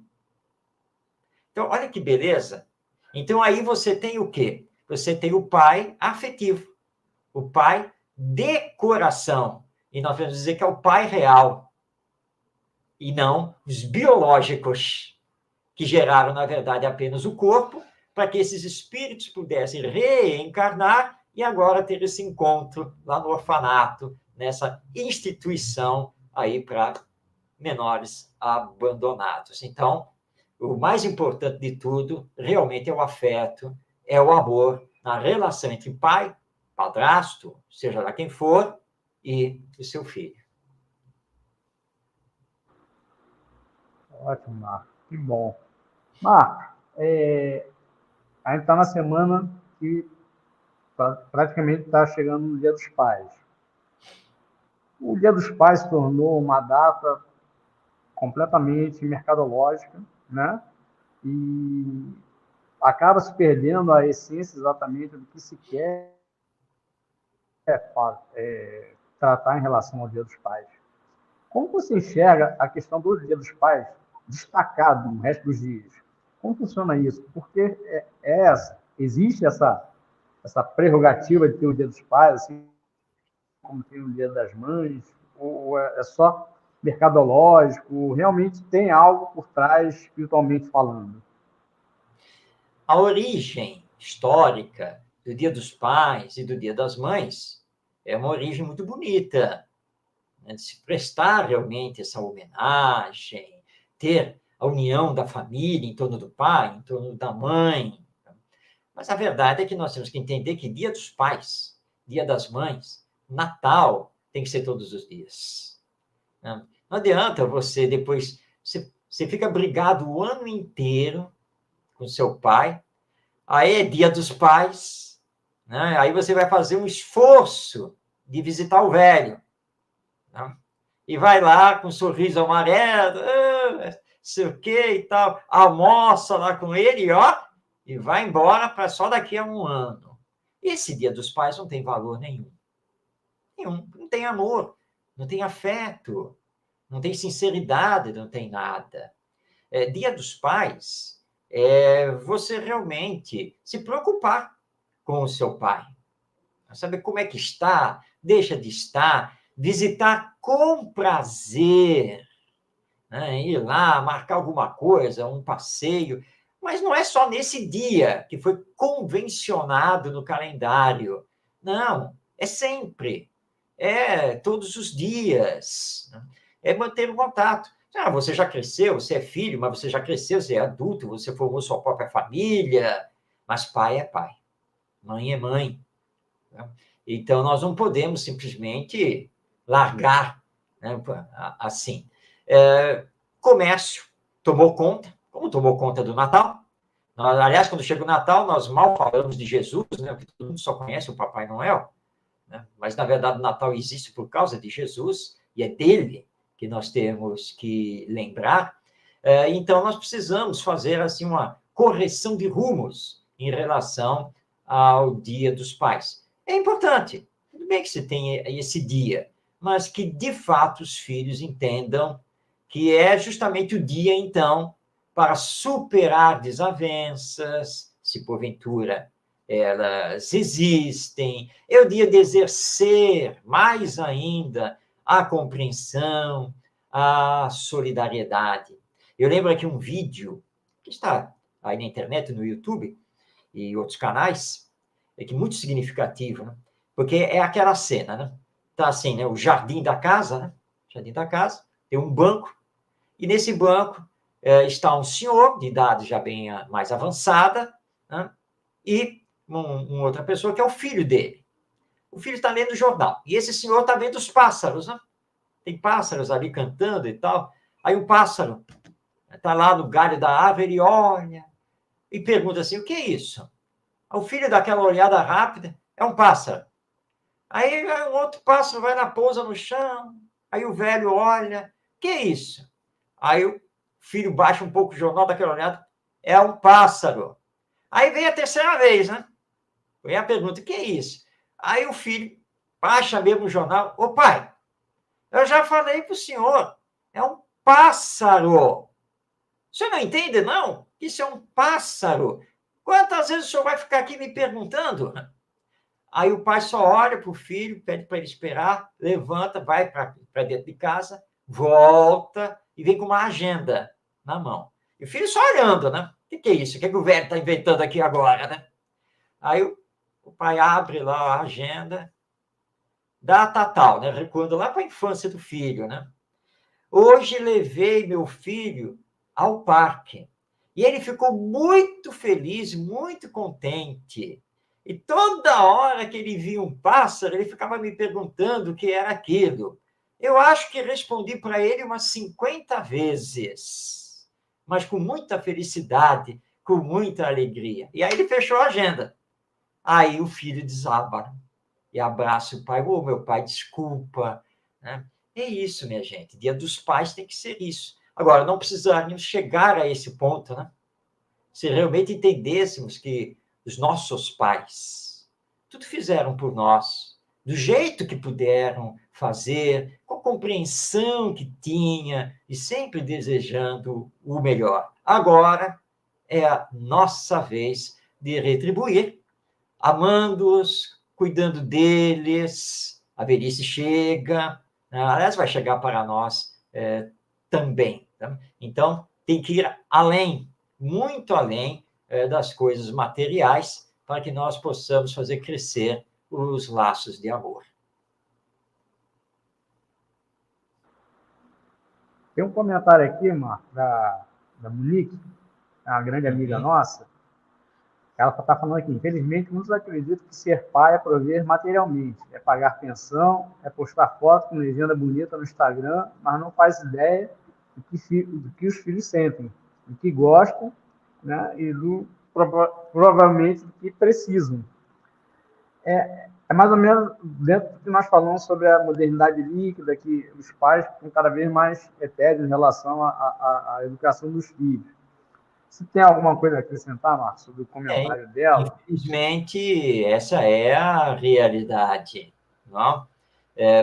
Então, olha que beleza. Então, aí você tem o quê? Você tem o pai afetivo, o pai de coração. E nós vamos dizer que é o pai real, e não os biológicos, que geraram, na verdade, apenas o corpo, para que esses espíritos pudessem reencarnar e agora ter esse encontro lá no orfanato, nessa instituição aí para menores abandonados. Então, o mais importante de tudo, realmente, é o afeto, é o amor na relação entre pai, padrasto, seja lá quem for, e o seu filho. Ótimo, Marco. Que bom. Marco, a gente está na semana que praticamente está chegando no Dia dos Pais. O Dia dos Pais se tornou uma data completamente mercadológica, né? E acaba se perdendo a essência exatamente do que se quer tratar em relação ao Dia dos Pais. Como você enxerga a questão do Dia dos Pais destacado no resto dos dias? Como funciona isso? Porque existe essa prerrogativa de ter o Dia dos Pais, assim como tem o Dia das Mães, ou é só mercadológico? Realmente tem algo por trás, espiritualmente falando? A origem histórica do Dia dos Pais e do Dia das Mães é uma origem muito bonita, né? De se prestar realmente essa homenagem, ter a união da família em torno do pai, em torno da mãe. Mas a verdade é que nós temos que entender que Dia dos Pais, Dia das Mães, Natal tem que ser todos os dias. Não adianta você depois... Você fica brigado o ano inteiro com seu pai, aí é Dia dos Pais, né? Aí você vai fazer um esforço de visitar o velho, né? E vai lá com um sorriso amarelo, sei o que e tal, almoça lá com ele, e vai embora para só daqui a um ano. Esse Dia dos Pais não tem valor nenhum. Não tem amor, não tem afeto, não tem sinceridade, não tem nada. Dia dos Pais é você realmente se preocupar com o seu pai. Saber como é que está, deixa de estar, visitar com prazer, né? Ir lá, marcar alguma coisa, um passeio, mas não é só nesse dia que foi convencionado no calendário. Não, é sempre, é todos os dias, né? É manter o contato. Você já cresceu, você é filho, mas você já cresceu, você é adulto, você formou sua própria família, mas pai é pai, mãe é mãe, né? Então, nós não podemos simplesmente largar, né, assim. Comércio tomou conta, como tomou conta do Natal. Aliás, quando chega o Natal, nós mal falamos de Jesus, né, porque todo mundo só conhece o Papai Noel, né? Mas, na verdade, o Natal existe por causa de Jesus, e é dele que nós temos que lembrar. Então, nós precisamos fazer assim, uma correção de rumos em relação ao Dia dos Pais. É importante, tudo bem que se tenha esse dia, mas que, de fato, os filhos entendam que é justamente o dia, então, para superar desavenças, se porventura elas existem. É o dia de exercer mais ainda a compreensão, a solidariedade. Eu lembro aqui um vídeo que está aí na internet, no YouTube e outros canais, que é muito significativo, né? Porque é aquela cena, né? Tá assim, né? O jardim da casa, né? Jardim da casa, tem um banco, e nesse banco está um senhor de idade já bem mais avançada, né? E uma outra pessoa que é o filho dele. O filho está lendo o jornal, e esse senhor está vendo os pássaros, né? Tem pássaros ali cantando e tal. Aí o pássaro está lá no galho da árvore e olha, e pergunta assim, o que é isso? O filho dá aquela olhada rápida, é um pássaro. Aí um outro pássaro vai lá, pousa no chão, aí o velho olha, o que é isso? Aí o filho baixa um pouco o jornal, daquela olhada, é um pássaro. Aí vem a terceira vez, né? Vem a pergunta, o que é isso? Aí o filho baixa mesmo o jornal, ô pai, eu já falei para o senhor, é um pássaro. O senhor não entende, não? Isso é um pássaro. Quantas vezes o senhor vai ficar aqui me perguntando? Aí o pai só olha para o filho, pede para ele esperar, levanta, vai para dentro de casa, volta e vem com uma agenda na mão. E o filho só olhando, né? O que é isso? O que o velho está inventando aqui agora, né? Aí o pai abre lá a agenda, data tal, né? Recuando lá para a infância do filho, né? Hoje levei meu filho ao parque. E ele ficou muito feliz, muito contente. E toda hora que ele via um pássaro, ele ficava me perguntando o que era aquilo. Eu acho que respondi para ele umas 50 vezes, mas com muita felicidade, com muita alegria. E aí ele fechou a agenda. Aí o filho desaba e abraça o pai. Ô, meu pai, desculpa. Né? É isso, minha gente. Dia dos Pais tem que ser isso. Agora, não precisaríamos chegar a esse ponto, né? Se realmente entendêssemos que os nossos pais tudo fizeram por nós, do jeito que puderam fazer, com a compreensão que tinha e sempre desejando o melhor. Agora é a nossa vez de retribuir, amando-os, cuidando deles. A velhice chega, aliás, vai chegar para nós também. Tá? Então, tem que ir além, muito além das coisas materiais, para que nós possamos fazer crescer os laços de amor. Tem um comentário aqui, Marco, da Monique, uma grande amiga nossa. Ela está falando aqui, infelizmente, muitos acreditam que ser pai é prover materialmente, é pagar pensão, é postar foto com legenda bonita no Instagram, mas não faz ideia do que os filhos sentem, do que gostam, né, e provavelmente do que precisam. É mais ou menos dentro do que nós falamos sobre a modernidade líquida, que os pais estão cada vez mais etéreos em relação à educação dos filhos. Você tem alguma coisa a acrescentar, Marcos, sobre o comentário dela? Infelizmente, essa é a realidade. Não?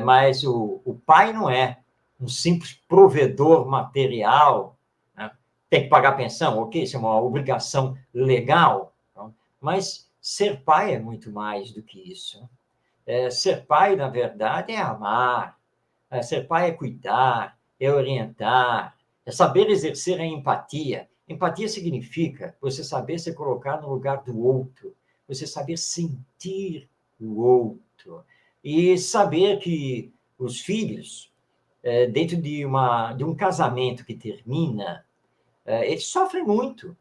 Mas o pai não é um simples provedor material, né? Tem que pagar pensão, ok, isso é uma obrigação legal, não? Mas ser pai é muito mais do que isso. Ser pai, na verdade, é amar. Ser pai é cuidar, é orientar, é saber exercer a empatia. Empatia significa você saber se colocar no lugar do outro, você saber sentir o outro e saber que os filhos, dentro de um casamento que termina, eles sofrem muito,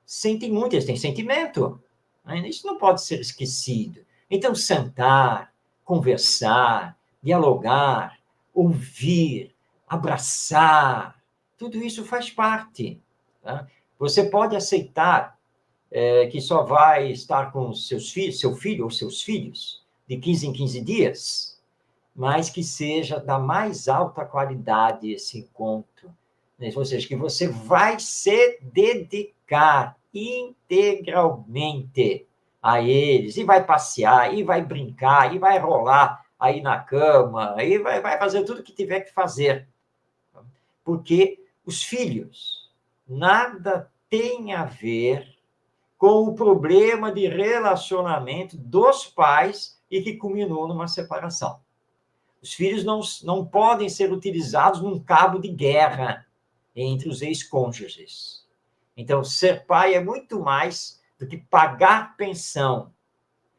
sentem muito, eles têm sentimento. Né? Isso não pode ser esquecido. Então, sentar, conversar, dialogar, ouvir, abraçar, tudo isso faz parte. Tá? Você pode aceitar que só vai estar com seus filhos, seu filho ou seus filhos, de 15 em 15 dias, mas que seja da mais alta qualidade esse encontro. Né? Ou seja, que você vai se dedicar integralmente a eles, e vai passear, e vai brincar, e vai rolar aí na cama, e vai fazer tudo o que tiver que fazer. Porque os filhos nada tem a ver com o problema de relacionamento dos pais e que culminou numa separação. Os filhos não podem ser utilizados num cabo de guerra entre os ex-cônjuges. Então, ser pai é muito mais do que pagar pensão.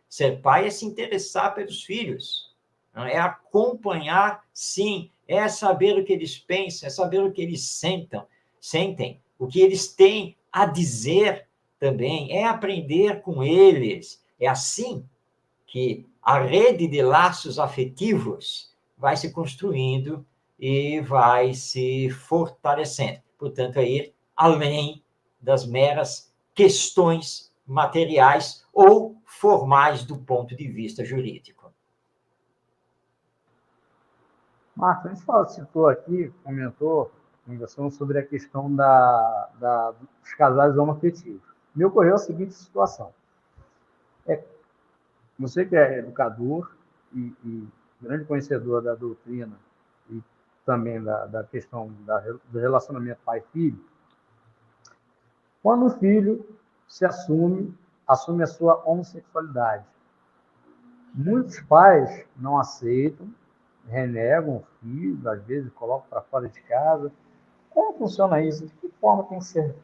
Ser pai é se interessar pelos filhos, é acompanhar, sim, é saber o que eles pensam, é saber o que eles sentem, o que eles têm a dizer também, é aprender com eles. É assim que a rede de laços afetivos vai se construindo e vai se fortalecendo. Portanto, é ir além das meras questões materiais ou formais do ponto de vista jurídico. Marcos, a gente citou aqui, conversando sobre a questão dos casais homoafetivos. Me ocorreu a seguinte situação. Você que é educador e grande conhecedor da doutrina e também da questão do relacionamento pai-filho, quando o filho assume a sua homossexualidade, muitos pais não aceitam, renegam o filho, às vezes colocam para fora de casa. Como funciona isso? De que forma tem que ser?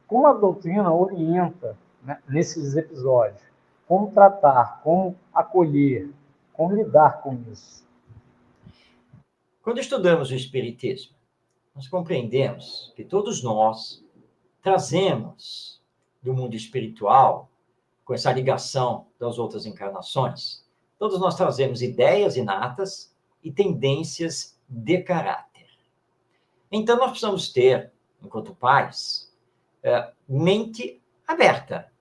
Como a doutrina orienta, né, nesses episódios? Como tratar, como acolher, como lidar com isso? Quando estudamos o Espiritismo, nós compreendemos que todos nós trazemos do mundo espiritual, com essa ligação das outras encarnações, todos nós trazemos ideias inatas e tendências de caráter. Então, nós precisamos ter, enquanto pais, mente aberta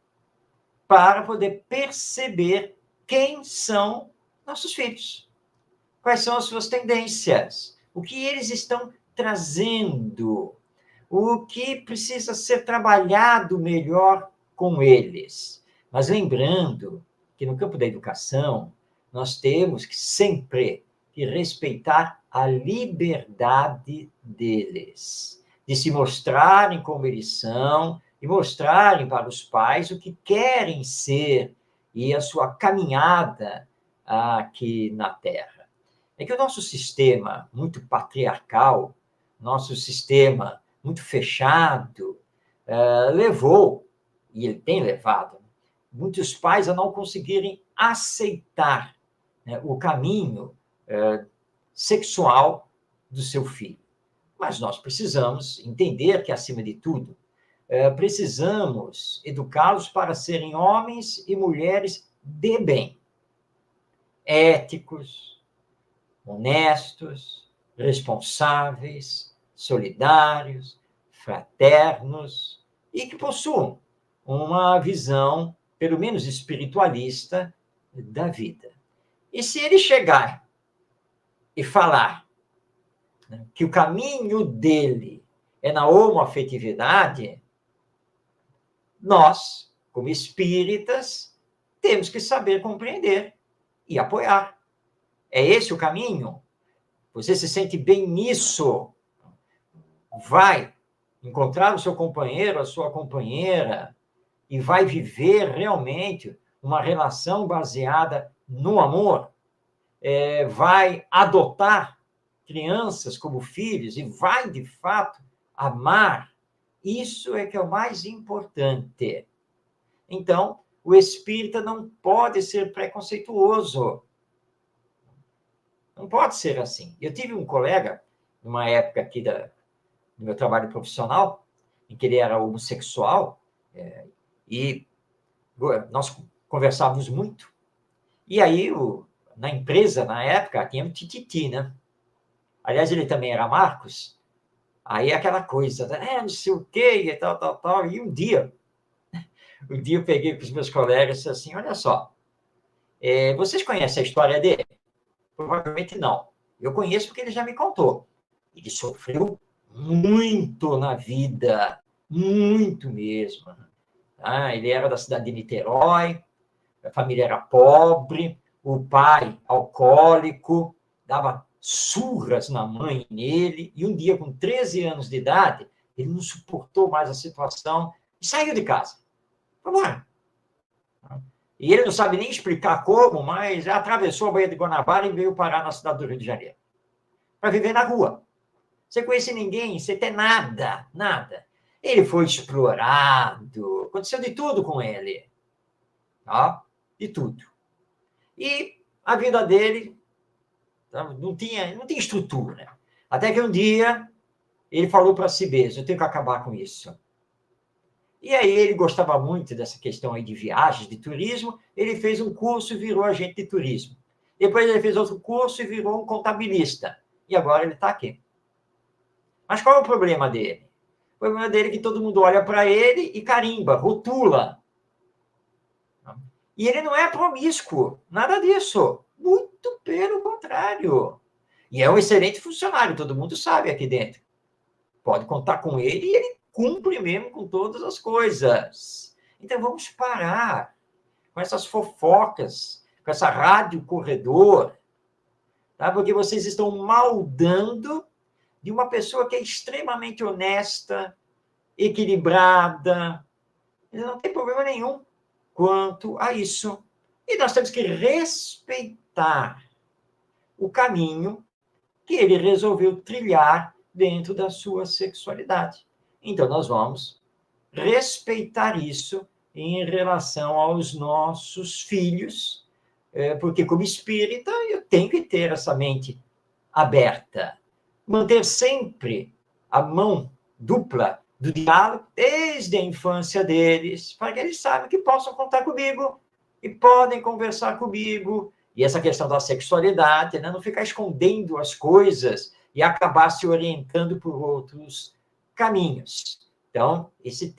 para poder perceber quem são nossos filhos, quais são as suas tendências, o que eles estão trazendo, o que precisa ser trabalhado melhor com eles. Mas lembrando que no campo da educação, nós temos que sempre respeitar a liberdade deles, de se mostrarem como eles são e mostrarem para os pais o que querem ser e a sua caminhada aqui na Terra. É que o nosso sistema muito patriarcal, nosso sistema muito fechado, levou, e ele tem levado, muitos pais a não conseguirem aceitar, né, o caminho sexual do seu filho. Mas nós precisamos entender que, acima de tudo, precisamos educá-los para serem homens e mulheres de bem, éticos, honestos, responsáveis, solidários, fraternos e que possuam uma visão, pelo menos espiritualista, da vida. E se ele chegar e falar, né, que o caminho dele é na homoafetividade, nós, como espíritas, temos que saber compreender e apoiar. É esse o caminho? Você se sente bem nisso? Vai encontrar o seu companheiro, a sua companheira, e vai viver realmente uma relação baseada no amor, vai adotar crianças como filhos e vai, de fato, amar. Isso é que é o mais importante. Então, o espírita não pode ser preconceituoso. Não pode ser assim. Eu tive um colega, numa época aqui do meu trabalho profissional, em que ele era homossexual, e nós conversávamos muito. E aí, na empresa, na época, tinha um tititi, né? aliás, ele também era Marcos, aí é aquela coisa, não sei o quê, e tal, e um dia eu peguei com os meus colegas e disse assim, olha só, vocês conhecem a história dele? Provavelmente não. Eu conheço porque ele já me contou. Ele sofreu muito na vida, muito mesmo. Ele era da cidade de Niterói, a família era pobre, o pai alcoólico, dava surras na mãe e nele, e um dia, com 13 anos de idade, ele não suportou mais a situação e saiu de casa. Foi embora. E ele não sabe nem explicar como, mas atravessou a Baía de Guanabara e veio parar na cidade do Rio de Janeiro. Para viver na rua. Sem conhecer ninguém, sem ter nada, nada. Ele foi explorado, aconteceu de tudo com ele. De tudo. E a vida dele não tinha estrutura. Até que um dia ele falou para si mesmo, eu tenho que acabar com isso. E aí ele gostava muito dessa questão aí de viagens, de turismo, ele fez um curso e virou agente de turismo. Depois ele fez outro curso e virou um contabilista. E agora ele está aqui. Mas qual é o problema dele? O problema dele é que todo mundo olha para ele e carimba, rotula. E ele não é promíscuo, nada disso. Muito pelo contrário. E é um excelente funcionário, todo mundo sabe aqui dentro. Pode contar com ele e ele cumpre mesmo com todas as coisas. Então vamos parar com essas fofocas, com essa rádio corredor, tá? Porque vocês estão maldando de uma pessoa que é extremamente honesta, equilibrada, não tem problema nenhum quanto a isso. E nós temos que respeitar o caminho que ele resolveu trilhar dentro da sua sexualidade. Então, nós vamos respeitar isso em relação aos nossos filhos, porque, como espírita, eu tenho que ter essa mente aberta. Manter sempre a mão dupla do diálogo desde a infância deles, para que eles saibam que possam contar comigo e podem conversar comigo. E essa questão da sexualidade, não ficar escondendo as coisas e acabar se orientando por outros caminhos. Então, essa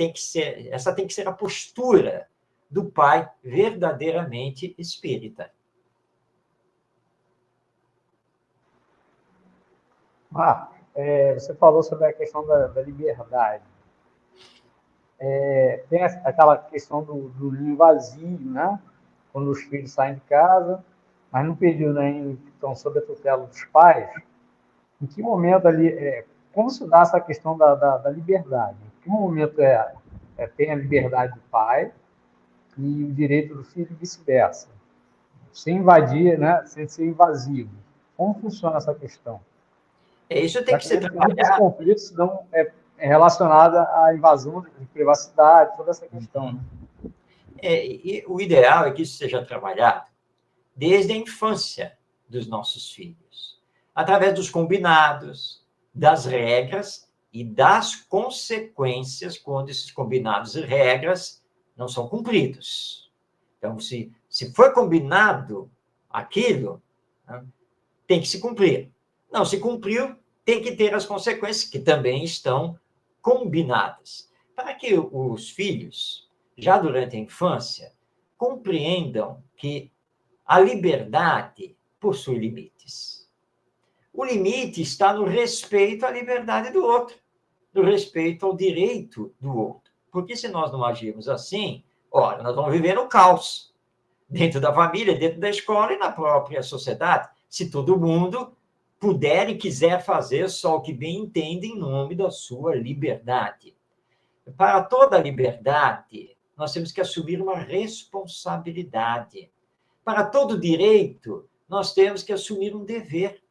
tem que ser a postura do pai verdadeiramente espírita. Você falou sobre a questão da liberdade. Tem aquela questão do ninho vazio, né? Quando os filhos saem de casa, mas no período ainda que estão sob a tutela dos pais, em que momento ali, como se dá essa questão da liberdade? Em que momento tem a liberdade do pai e o direito do filho e vice-versa? Sem invadir, né? Sem ser invasivo. Como funciona essa questão? Isso tem que ser trabalhado. Os conflitos não relacionados à invasão de privacidade, toda essa questão. Né? E o ideal é que isso seja trabalhado desde a infância dos nossos filhos, através dos combinados, das regras e das consequências quando esses combinados e regras não são cumpridos. Então, se foi combinado aquilo, né, tem que se cumprir. Não se cumpriu, tem que ter as consequências que também estão combinadas, para que os filhos, já durante a infância, compreendam que a liberdade possui limites. O limite está no respeito à liberdade do outro, no respeito ao direito do outro. Porque se nós não agirmos assim, ora, nós vamos viver no caos, dentro da família, dentro da escola e na própria sociedade, se todo mundo puder e quiser fazer só o que bem entende em nome da sua liberdade. Para toda liberdade, nós temos que assumir uma responsabilidade. Para todo direito, nós temos que assumir um dever.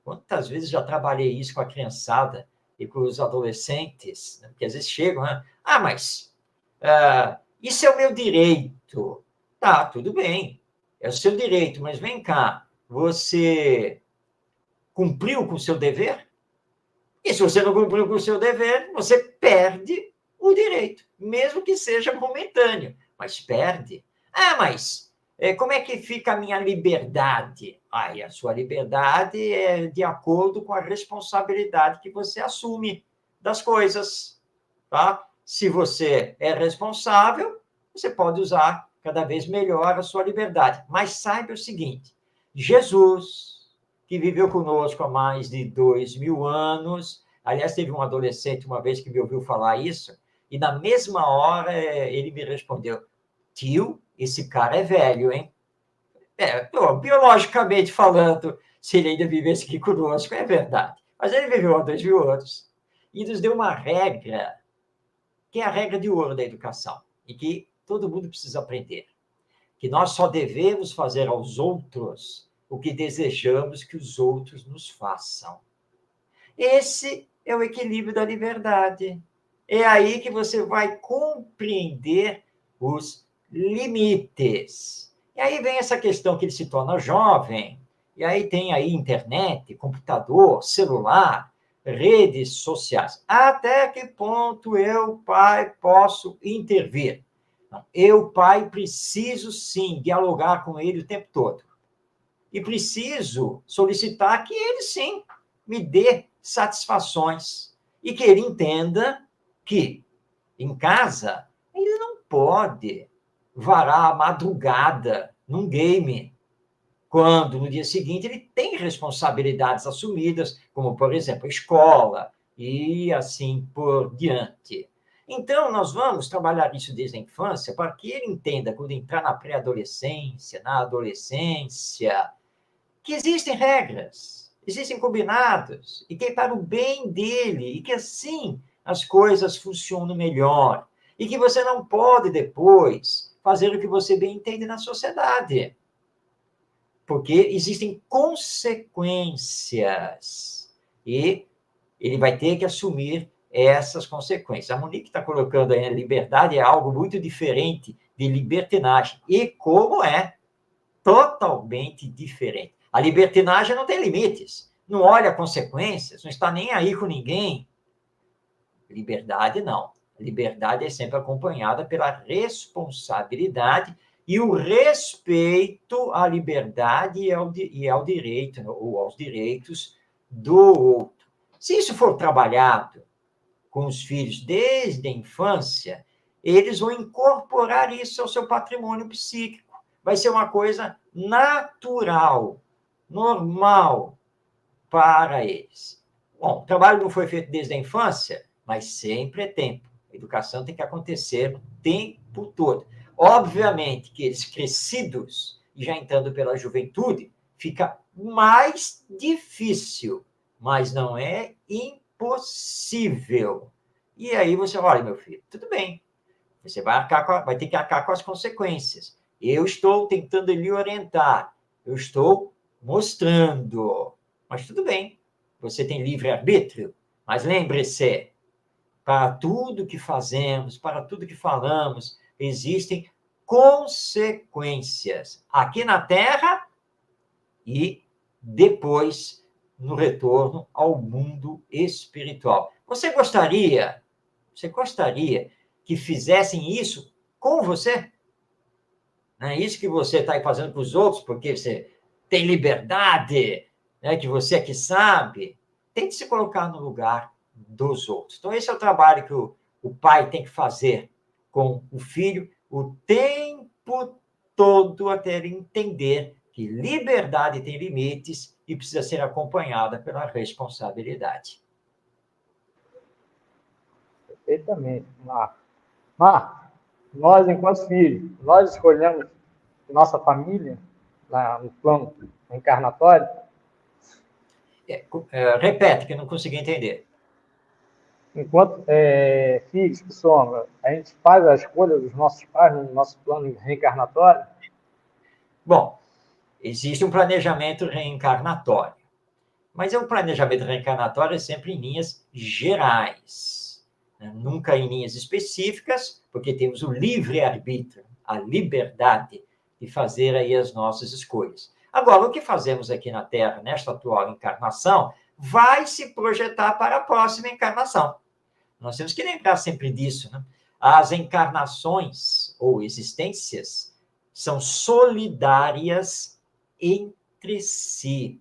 Quantas vezes já trabalhei isso com a criançada e com os adolescentes, né? Porque às vezes chegam, né? Mas isso é o meu direito. Tá, tudo bem, é o seu direito, mas vem cá, você cumpriu com o seu dever? E se você não cumpriu com o seu dever, você perde o direito, mesmo que seja momentâneo, mas perde. Mas Como é que fica a minha liberdade? Aí, a sua liberdade é de acordo com a responsabilidade que você assume das coisas, tá? Se você é responsável, você pode usar cada vez melhor a sua liberdade. Mas saiba o seguinte, Jesus, que viveu conosco há mais de 2000 anos, aliás, teve um adolescente uma vez que me ouviu falar isso, e na mesma hora ele me respondeu, tio, esse cara é velho, hein? Biologicamente falando, se ele ainda vivesse aqui conosco, é verdade. Mas ele viveu há 2000 anos e nos deu uma regra, que é a regra de ouro da educação, e que todo mundo precisa aprender. Que nós só devemos fazer aos outros o que desejamos que os outros nos façam. Esse é o equilíbrio da liberdade. É aí que você vai compreender os limites. E aí vem essa questão que ele se torna jovem, e aí tem aí internet, computador, celular, redes sociais. Até que ponto eu, pai, posso intervir? Não, eu, pai, preciso sim dialogar com ele o tempo todo. E preciso solicitar que ele sim me dê satisfações e que ele entenda que em casa ele não pode varar a madrugada num game, quando no dia seguinte ele tem responsabilidades assumidas, como, por exemplo, a escola e assim por diante. Então, nós vamos trabalhar isso desde a infância para que ele entenda, quando entrar na pré-adolescência, na adolescência, que existem regras, existem combinados, e que é para o bem dele, e que assim as coisas funcionam melhor, e que você não pode depois fazer o que você bem entende na sociedade, porque existem consequências, e ele vai ter que assumir essas consequências. A Monique está colocando aí, a liberdade é algo muito diferente de libertinagem, e como é totalmente diferente. A libertinagem não tem limites, não olha consequências, não está nem aí com ninguém. Liberdade, não. Liberdade é sempre acompanhada pela responsabilidade e o respeito à liberdade e ao direito, ou aos direitos do outro. Se isso for trabalhado com os filhos desde a infância, eles vão incorporar isso ao seu patrimônio psíquico. Vai ser uma coisa natural, normal para eles. Bom, o trabalho não foi feito desde a infância, mas sempre é tempo. A educação tem que acontecer o tempo todo. Obviamente que eles crescidos, e já entrando pela juventude, fica mais difícil, mas não é impossível. E aí você, olha, meu filho, tudo bem, você vai ter que arcar com as consequências. Eu estou tentando lhe orientar, eu estou mostrando, mas tudo bem, você tem livre-arbítrio, mas lembre-se, para tudo que fazemos, para tudo que falamos, existem consequências aqui na Terra e depois no retorno ao mundo espiritual. Você gostaria que fizessem isso com você? Não é isso que você está fazendo com os outros, porque você tem liberdade, né, que você é que sabe? Tente se colocar no lugar dos outros. Então, esse é o trabalho que o pai tem que fazer com o filho o tempo todo, até ele entender que liberdade tem limites e precisa ser acompanhada pela responsabilidade. Perfeitamente, Marco. Marco, nós, enquanto filhos, nós escolhemos nossa família no plano encarnatório? Repete, que eu não consegui entender. Enquanto filhos que somos, a gente faz a escolha dos nossos pais no nosso plano reencarnatório? Bom, existe um planejamento reencarnatório, mas o planejamento reencarnatório é sempre em linhas gerais, né? Nunca em linhas específicas, porque temos o livre-arbítrio, a liberdade de fazer aí as nossas escolhas. Agora, o que fazemos aqui na Terra, nesta atual encarnação, vai se projetar para a próxima encarnação. Nós temos que lembrar sempre disso, né? As encarnações ou existências são solidárias entre si.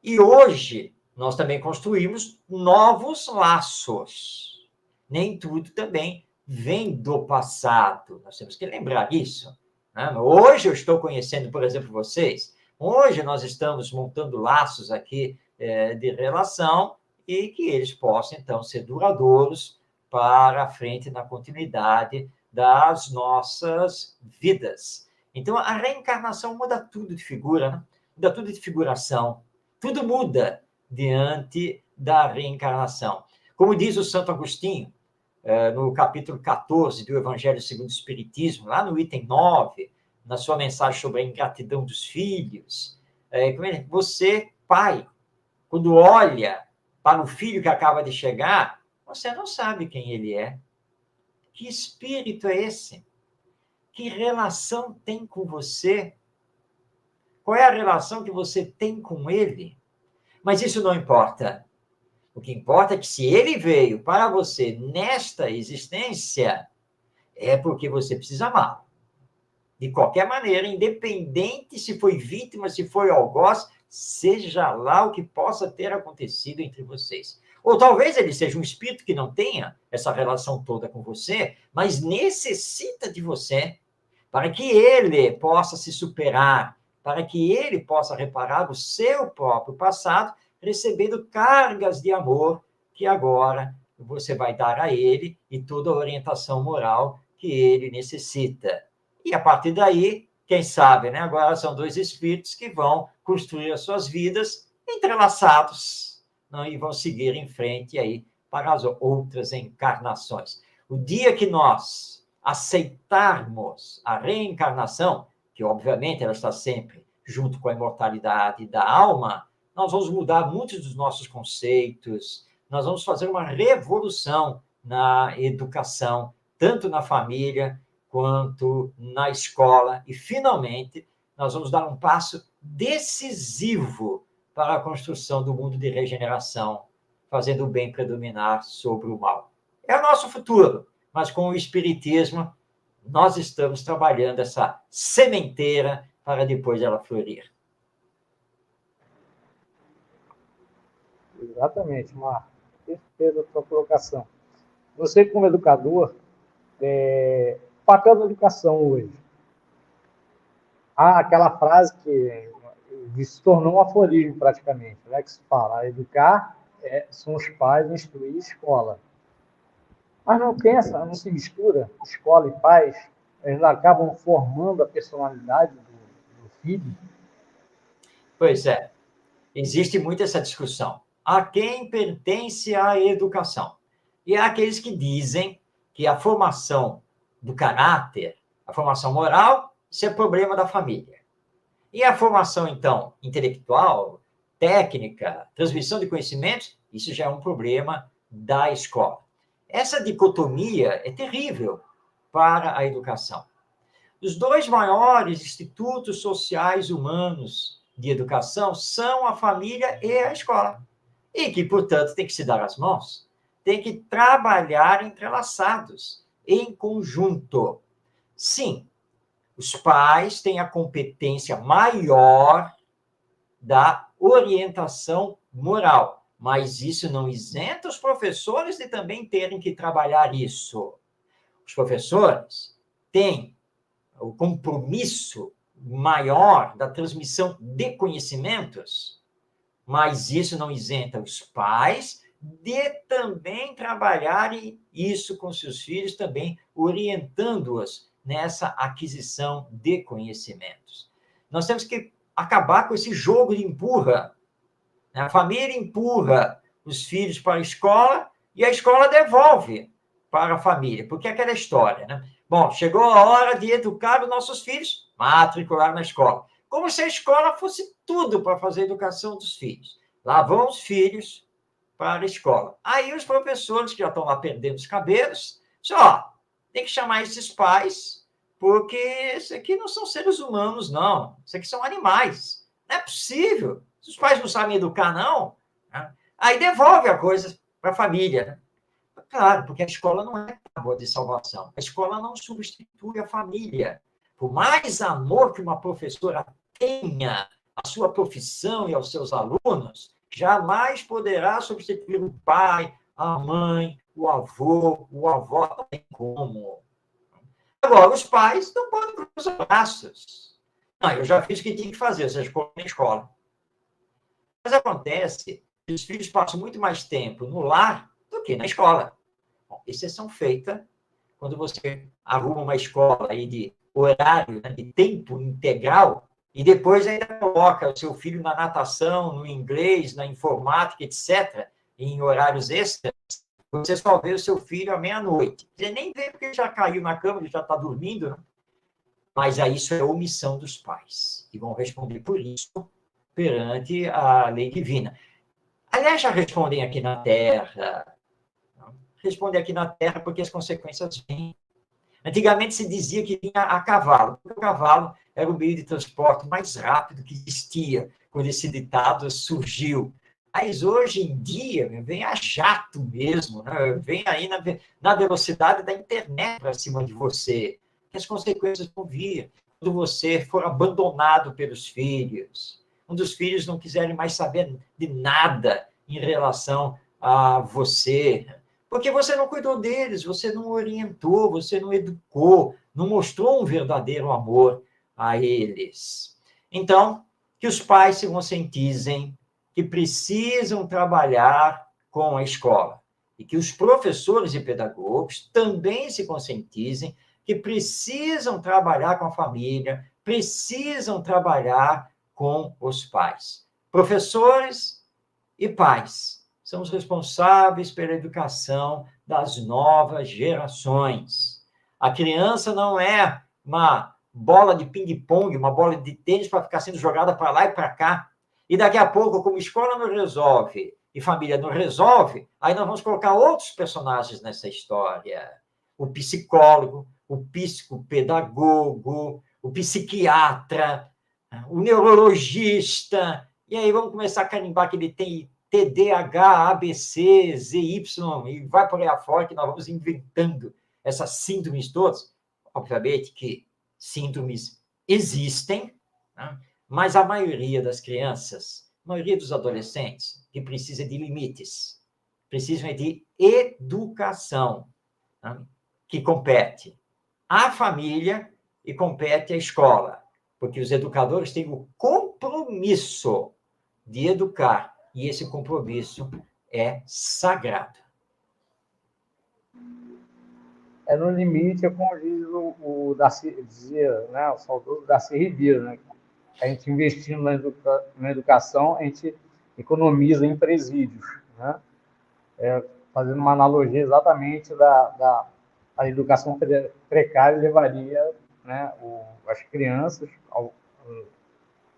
E hoje, nós também construímos novos laços. Nem tudo também vem do passado. Nós temos que lembrar isso. Né? Hoje eu estou conhecendo, por exemplo, vocês. Hoje nós estamos montando laços aqui de relação e que eles possam, então, ser duradouros para a frente na continuidade das nossas vidas. Então, a reencarnação muda tudo de figura, né? Muda tudo de figuração. Tudo muda diante da reencarnação. Como diz o Santo Agostinho, no capítulo 14 do Evangelho segundo o Espiritismo, lá no item 9, na sua mensagem sobre a ingratidão dos filhos, você, pai, quando olha para o filho que acaba de chegar, você não sabe quem ele é. Que espírito é esse? Que relação tem com você? Qual é a relação que você tem com ele? Mas isso não importa. O que importa é que se ele veio para você nesta existência, é porque você precisa amá-lo. De qualquer maneira, independente se foi vítima, se foi algoz, seja lá o que possa ter acontecido entre vocês. Ou talvez ele seja um espírito que não tenha essa relação toda com você, mas necessita de você para que ele possa se superar, para que ele possa reparar o seu próprio passado, recebendo cargas de amor que agora você vai dar a ele e toda a orientação moral que ele necessita. E a partir daí, quem sabe, né? Agora são dois espíritos que vão construir as suas vidas entrelaçados, não? E vão seguir em frente aí para as outras encarnações. O dia que nós aceitarmos a reencarnação, que obviamente ela está sempre junto com a imortalidade da alma, nós vamos mudar muitos dos nossos conceitos, nós vamos fazer uma revolução na educação, tanto na família quanto na escola, e, finalmente, nós vamos dar um passo decisivo para a construção do mundo de regeneração, fazendo o bem predominar sobre o mal. É o nosso futuro, mas com o Espiritismo, nós estamos trabalhando essa sementeira para depois ela florir. Exatamente, Marco. Perfeita a sua colocação. Você, como educador, o papel da educação hoje. Há aquela frase que se tornou um aforismo praticamente, né, que se fala, educar são os pais, instruir escola. Mas não se mistura, escola e pais, eles acabam formando a personalidade do filho. Pois é, existe muito essa discussão. A quem pertence a educação? E há aqueles que dizem que a formação do caráter, a formação moral, isso é problema da família. E a formação, então, intelectual, técnica, transmissão de conhecimentos, isso já é um problema da escola. Essa dicotomia é terrível para a educação. Os dois maiores institutos sociais humanos de educação são a família e a escola. E que, portanto, tem que se dar as mãos, tem que trabalhar entrelaçados, em conjunto. Sim, os pais têm a competência maior da orientação moral, mas isso não isenta os professores de também terem que trabalhar isso. Os professores têm o compromisso maior da transmissão de conhecimentos, mas isso não isenta os pais de também trabalharem isso com seus filhos, também orientando-os nessa aquisição de conhecimentos. Nós temos que acabar com esse jogo de empurra. A família empurra os filhos para a escola e a escola devolve para a família, porque é aquela história, né? Bom, chegou a hora de educar os nossos filhos, matricular na escola. Como se a escola fosse tudo para fazer a educação dos filhos. Lá vão os filhos para a escola. Aí os professores, que já estão lá perdendo os cabelos, dizem, tem que chamar esses pais, porque esses aqui não são seres humanos, não. Esses aqui são animais. Não é possível. Os pais não sabem educar, não. Aí devolve a coisa para a família. Claro, porque a escola não é tábua de salvação. A escola não substitui a família. por mais amor que uma professora tenha à sua profissão e aos seus alunos, jamais poderá substituir o pai, a mãe, o avô, o avó, não tem como. Agora, os pais não podem cruzar os braços. Não, eu já fiz o que tinha que fazer, ou seja, na escola. Mas acontece que os filhos passam muito mais tempo no lar do que na escola. Bom, exceção feita quando você arruma uma escola aí de horário, né, de tempo integral, e depois ainda coloca o seu filho na natação, no inglês, na informática, etc., em horários extras, você só vê o seu filho à meia-noite. Você nem vê porque ele já caiu na cama, ele já está dormindo, né? Mas aí isso é omissão dos pais, e vão responder por isso perante a lei divina. Aliás, já respondem aqui na Terra. Respondem aqui na Terra porque as consequências vêm. Antigamente se dizia que vinha a cavalo, porque o cavalo era o meio de transporte mais rápido que existia, quando esse ditado surgiu. Mas hoje em dia, vem a jato mesmo, né? Vem aí na velocidade da internet para cima de você, que as consequências vão vir. Quando você for abandonado pelos filhos, quando os filhos não quiserem mais saber de nada em relação a você, porque você não cuidou deles, você não orientou, você não educou, não mostrou um verdadeiro amor a eles. Então, que os pais se conscientizem que precisam trabalhar com a escola e que os professores e pedagogos também se conscientizem que precisam trabalhar com a família, precisam trabalhar com os pais. Professores e pais são os responsáveis pela educação das novas gerações. A criança não é uma bola de ping-pong, uma bola de tênis para ficar sendo jogada para lá e para cá. E daqui a pouco, como escola não resolve e família não resolve, aí nós vamos colocar outros personagens nessa história. O psicólogo, o psicopedagogo, o psiquiatra, o neurologista, e aí vamos começar a carimbar que ele tem TDAH, ABC, ZY, e vai por aí afora que nós vamos inventando essas síndromes todas. Obviamente que síndromes existem, né? Mas a maioria das crianças, a maioria dos adolescentes, que precisa de limites, precisam de educação, né? Que compete à família e compete à escola, porque os educadores têm o compromisso de educar, e esse compromisso é sagrado. É no limite, é como diz o Darcy, dizia, né, o saudoso Darcy Ribeiro, né? A gente investindo na educação, a gente economiza em presídios, né? Fazendo uma analogia exatamente da educação precária levaria, né, as crianças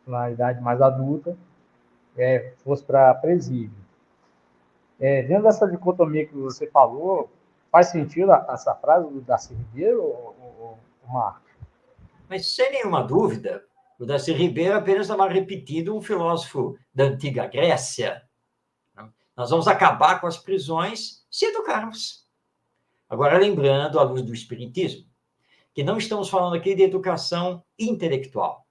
na idade mais adulta, fosse para presídio. Dentro dessa dicotomia que você falou, faz sentido essa frase do Darcy Ribeiro, Marcos? Mas sem nenhuma dúvida, o Darcy Ribeiro apenas estava repetindo um filósofo da antiga Grécia. Nós vamos acabar com as prisões se educarmos. Agora, lembrando, à luz do Espiritismo, que não estamos falando aqui de educação intelectual.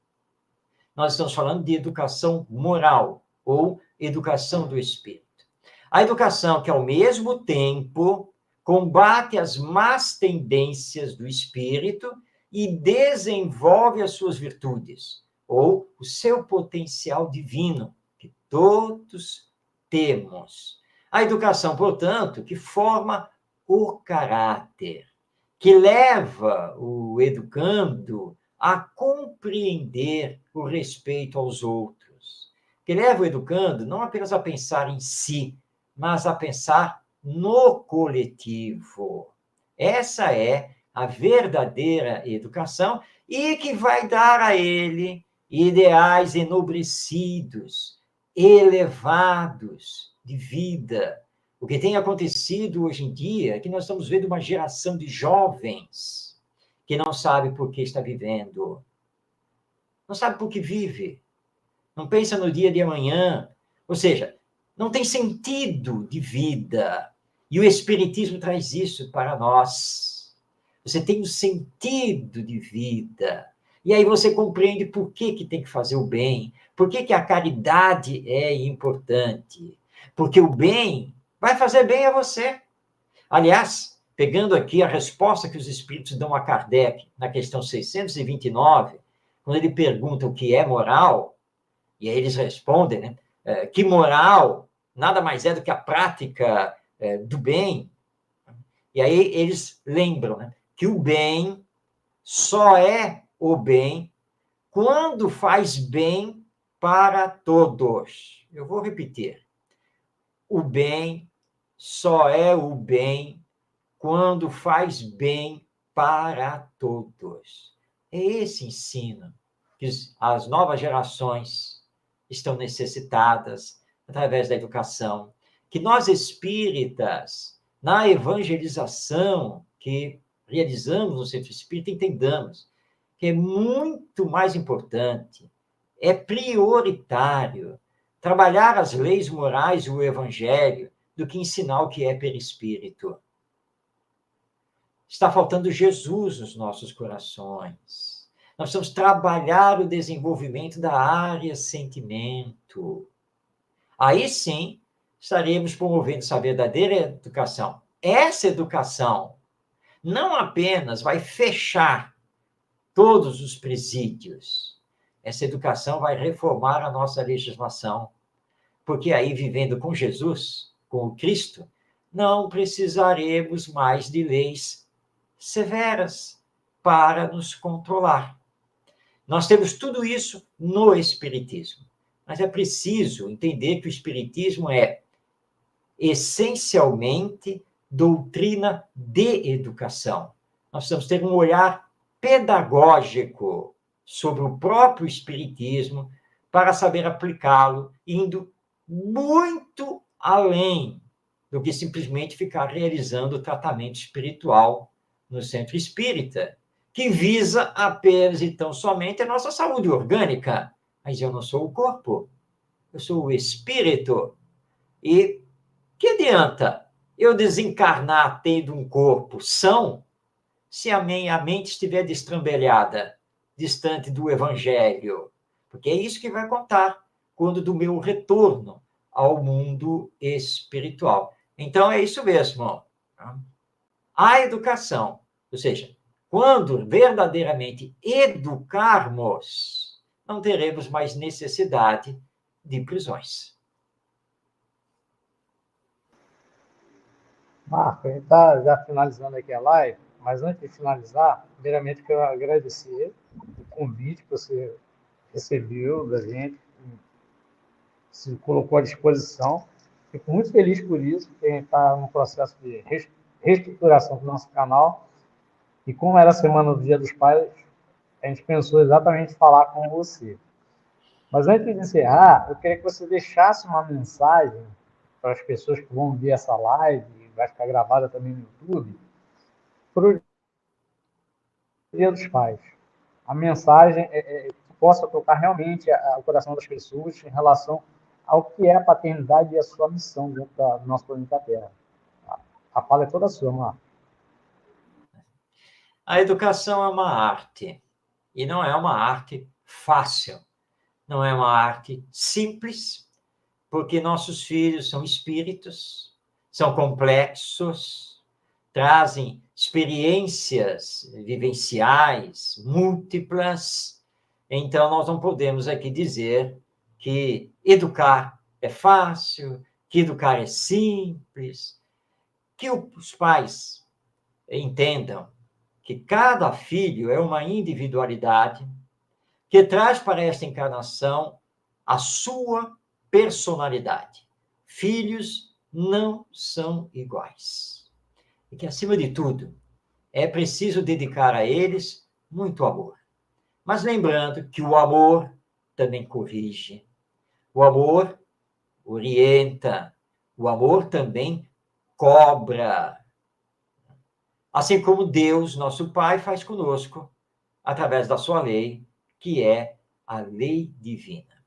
Nós estamos falando de educação moral, ou educação do espírito. A educação que, ao mesmo tempo, combate as más tendências do espírito e desenvolve as suas virtudes, ou o seu potencial divino, que todos temos. A educação, portanto, que forma o caráter, que leva o educando a compreender o respeito aos outros, que leva o educando não apenas a pensar em si, mas a pensar no coletivo. Essa é a verdadeira educação e que vai dar a ele ideais enobrecidos, elevados de vida. O que tem acontecido hoje em dia é que nós estamos vendo uma geração de jovens que não sabe por que está vivendo, não sabe por que vive, não pensa no dia de amanhã, ou seja, não tem sentido de vida. E o Espiritismo traz isso para nós. Você tem um sentido de vida. E aí você compreende por que tem que fazer o bem, por que a caridade é importante. Porque o bem vai fazer bem a você. Aliás, pegando aqui a resposta que os espíritos dão a Kardec na questão 629, quando ele pergunta o que é moral, e aí eles respondem, né, que moral nada mais é do que a prática do bem. E aí eles lembram, né, que o bem só é o bem quando faz bem para todos. Eu vou repetir. O bem só é o bem quando faz bem para todos. É esse ensino que as novas gerações estão necessitadas através da educação, que nós espíritas, na evangelização que realizamos no Centro Espírita, entendamos que é muito mais importante, é prioritário trabalhar as leis morais e o evangelho do que ensinar o que é perispírito. Está faltando Jesus nos nossos corações. Nós precisamos trabalhar o desenvolvimento da área sentimento. Aí sim, estaremos promovendo essa verdadeira educação. Essa educação não apenas vai fechar todos os presídios, essa educação vai reformar a nossa legislação, porque aí, vivendo com Jesus, com o Cristo, não precisaremos mais de leis severas para nos controlar. Nós temos tudo isso no Espiritismo, mas é preciso entender que o Espiritismo é essencialmente doutrina de educação. Nós precisamos ter um olhar pedagógico sobre o próprio Espiritismo para saber aplicá-lo, indo muito além do que simplesmente ficar realizando o tratamento espiritual no centro espírita, que visa apenas e tão somente a nossa saúde orgânica. Mas eu não sou o corpo, eu sou o espírito. E que adianta eu desencarnar tendo um corpo são se a minha mente estiver destrambelhada, distante do evangelho? Porque é isso que vai contar quando do meu retorno ao mundo espiritual. Então, é isso mesmo. A educação, ou seja, quando verdadeiramente educarmos, não teremos mais necessidade de prisões. Marco, a gente está já finalizando aqui a live, mas antes de finalizar, primeiramente quero agradecer o convite que você recebeu da gente, se colocou à disposição. Fico muito feliz por isso, porque a gente está num processo de reestruturação do nosso canal. E como era a semana do Dia dos Pais, a gente pensou exatamente em falar com você. Mas antes de encerrar, eu queria que você deixasse uma mensagem para as pessoas que vão ver essa live, vai ficar gravada também no YouTube, para o Dia dos Pais. A mensagem que possa tocar realmente o coração das pessoas em relação ao que é a paternidade e a sua missão dentro do nosso planeta Terra. A fala é toda sua, Marco. A educação é uma arte, e não é uma arte fácil, não é uma arte simples, porque nossos filhos são espíritos, são complexos, trazem experiências vivenciais múltiplas. Então, nós não podemos aqui dizer que educar é fácil, que educar é simples, que os pais entendam que cada filho é uma individualidade que traz para esta encarnação a sua personalidade. Filhos não são iguais. E que, acima de tudo, é preciso dedicar a eles muito amor. Mas lembrando que o amor também corrige, o amor orienta, o amor também cobra. Assim como Deus, nosso Pai, faz conosco, através da sua lei, que é a lei divina.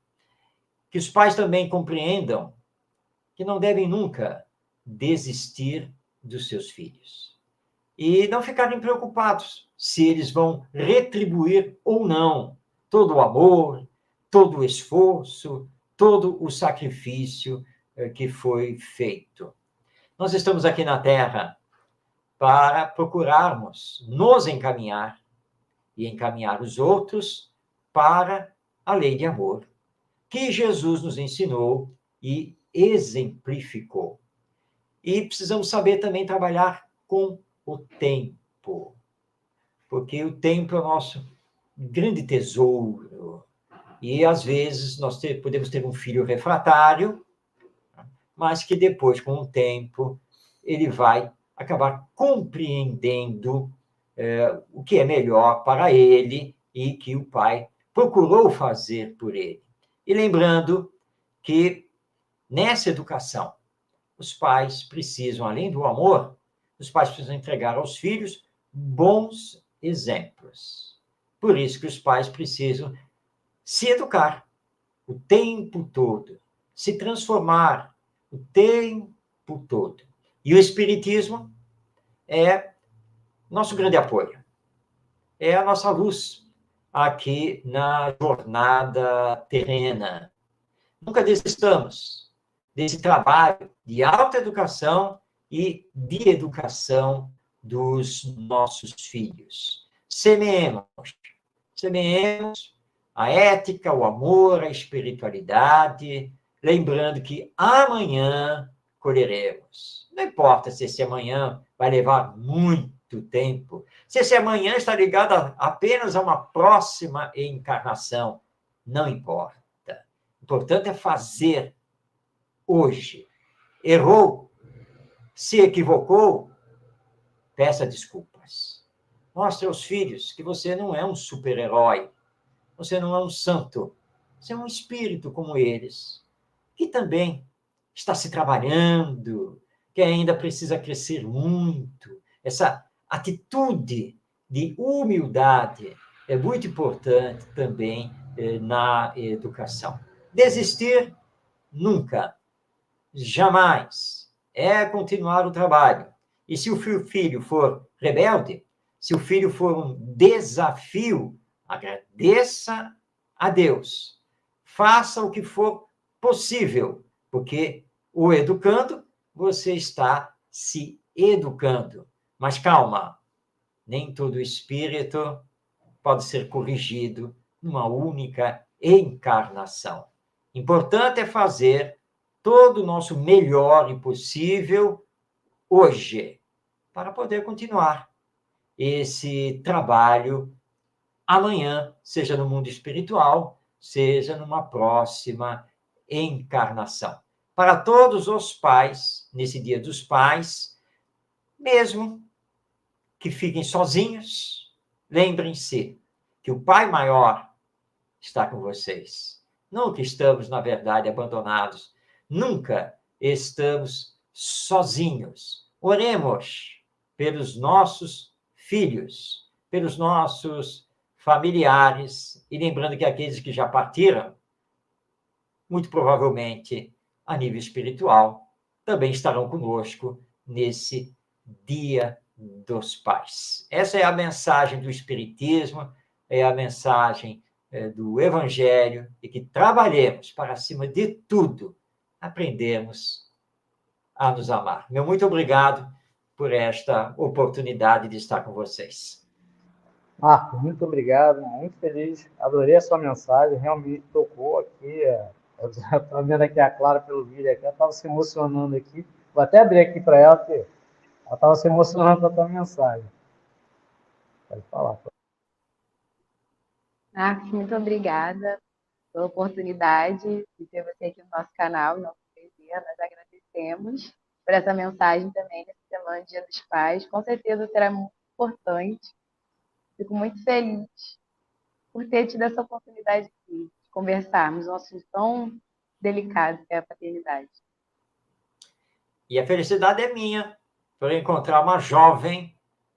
Que os pais também compreendam que não devem nunca desistir dos seus filhos. e não ficarem preocupados se eles vão retribuir ou não todo o amor, todo o esforço, todo o sacrifício que foi feito. Nós estamos aqui na Terra para procurarmos nos encaminhar e encaminhar os outros para a lei de amor, que Jesus nos ensinou e exemplificou. E precisamos saber também trabalhar com o tempo, porque o tempo é o nosso grande tesouro. E, às vezes, nós podemos ter um filho refratário, mas que depois, com o tempo, ele vai acabar compreendendo o que é melhor para ele e que o pai procurou fazer por ele. E lembrando que, nessa educação, os pais precisam, além do amor, os pais precisam entregar aos filhos bons exemplos. Por isso que os pais precisam se educar o tempo todo, se transformar o tempo todo. E o Espiritismo é nosso grande apoio, é a nossa luz aqui na jornada terrena. Nunca desistamos desse trabalho de autoeducação e de educação dos nossos filhos. Semeemos a ética, o amor, a espiritualidade, lembrando que amanhã colheremos. Não importa se esse amanhã vai levar muito tempo, se esse amanhã está ligado apenas a uma próxima encarnação, não importa. O importante é fazer hoje. Errou, se equivocou, peça desculpas. Mostre aos filhos que você não é um super-herói, você não é um santo, você é um espírito como eles, que também está se trabalhando, que ainda precisa crescer muito. Essa atitude de humildade é muito importante também na educação. Desistir, nunca, jamais. É continuar o trabalho. E se o filho for rebelde, se o filho for um desafio, agradeça a Deus. Faça o que for possível, porque o educando, você está se educando. Mas calma, nem todo espírito pode ser corrigido numa única encarnação. Importante é fazer todo o nosso melhor e possível hoje, para poder continuar esse trabalho amanhã, seja no mundo espiritual, seja numa próxima encarnação. Para todos os pais, nesse Dia dos Pais, mesmo que fiquem sozinhos, lembrem-se que o Pai Maior está com vocês. Nunca estamos, na verdade, abandonados. Nunca estamos sozinhos. Oremos pelos nossos filhos, pelos nossos familiares, e lembrando que aqueles que já partiram, muito provavelmente, a nível espiritual, também estarão conosco nesse Dia dos Pais. Essa é a mensagem do Espiritismo, é a mensagem do Evangelho, e que trabalhemos para, acima de tudo, aprendermos a nos amar. Meu muito obrigado por esta oportunidade de estar com vocês. Marco, muito obrigado, muito feliz. Adorei a sua mensagem, realmente tocou aqui. Eu estou vendo aqui a Clara pelo vídeo aqui, ela estava se emocionando aqui. Vou até abrir aqui para ela, porque ela estava se emocionando com a tua mensagem. Pode falar. Marcos, muito obrigada pela oportunidade de ter você aqui no nosso canal, nosso poesia. Nós agradecemos por essa mensagem também nessa semana de Dia dos Pais. Com certeza será muito importante. Fico muito feliz por ter tido essa oportunidade de conversarmos um assunto tão delicado que é a paternidade. E a felicidade é minha por encontrar uma jovem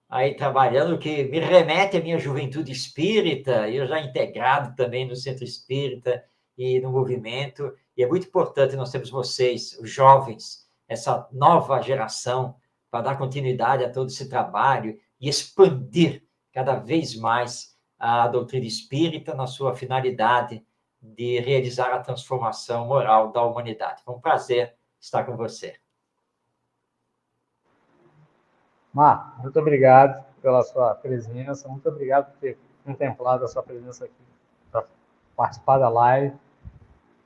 aí trabalhando, que me remete à minha juventude espírita, eu já integrado também no Centro Espírita e no movimento, e é muito importante nós termos vocês, os jovens, essa nova geração, para dar continuidade a todo esse trabalho e expandir cada vez mais a doutrina espírita na sua finalidade de realizar a transformação moral da humanidade. Foi um prazer estar com você. Marco, muito obrigado pela sua presença, muito obrigado por ter contemplado a sua presença aqui para participar da live.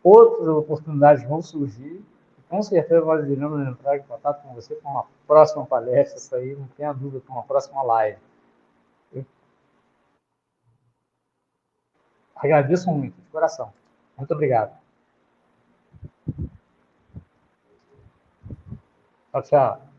Outras oportunidades vão surgir, e com certeza nós iremos entrar em contato com você para uma próxima palestra, isso aí, não tenha dúvida, para uma próxima live. Eu agradeço muito, de coração. Muito obrigado. Tchau, tchau.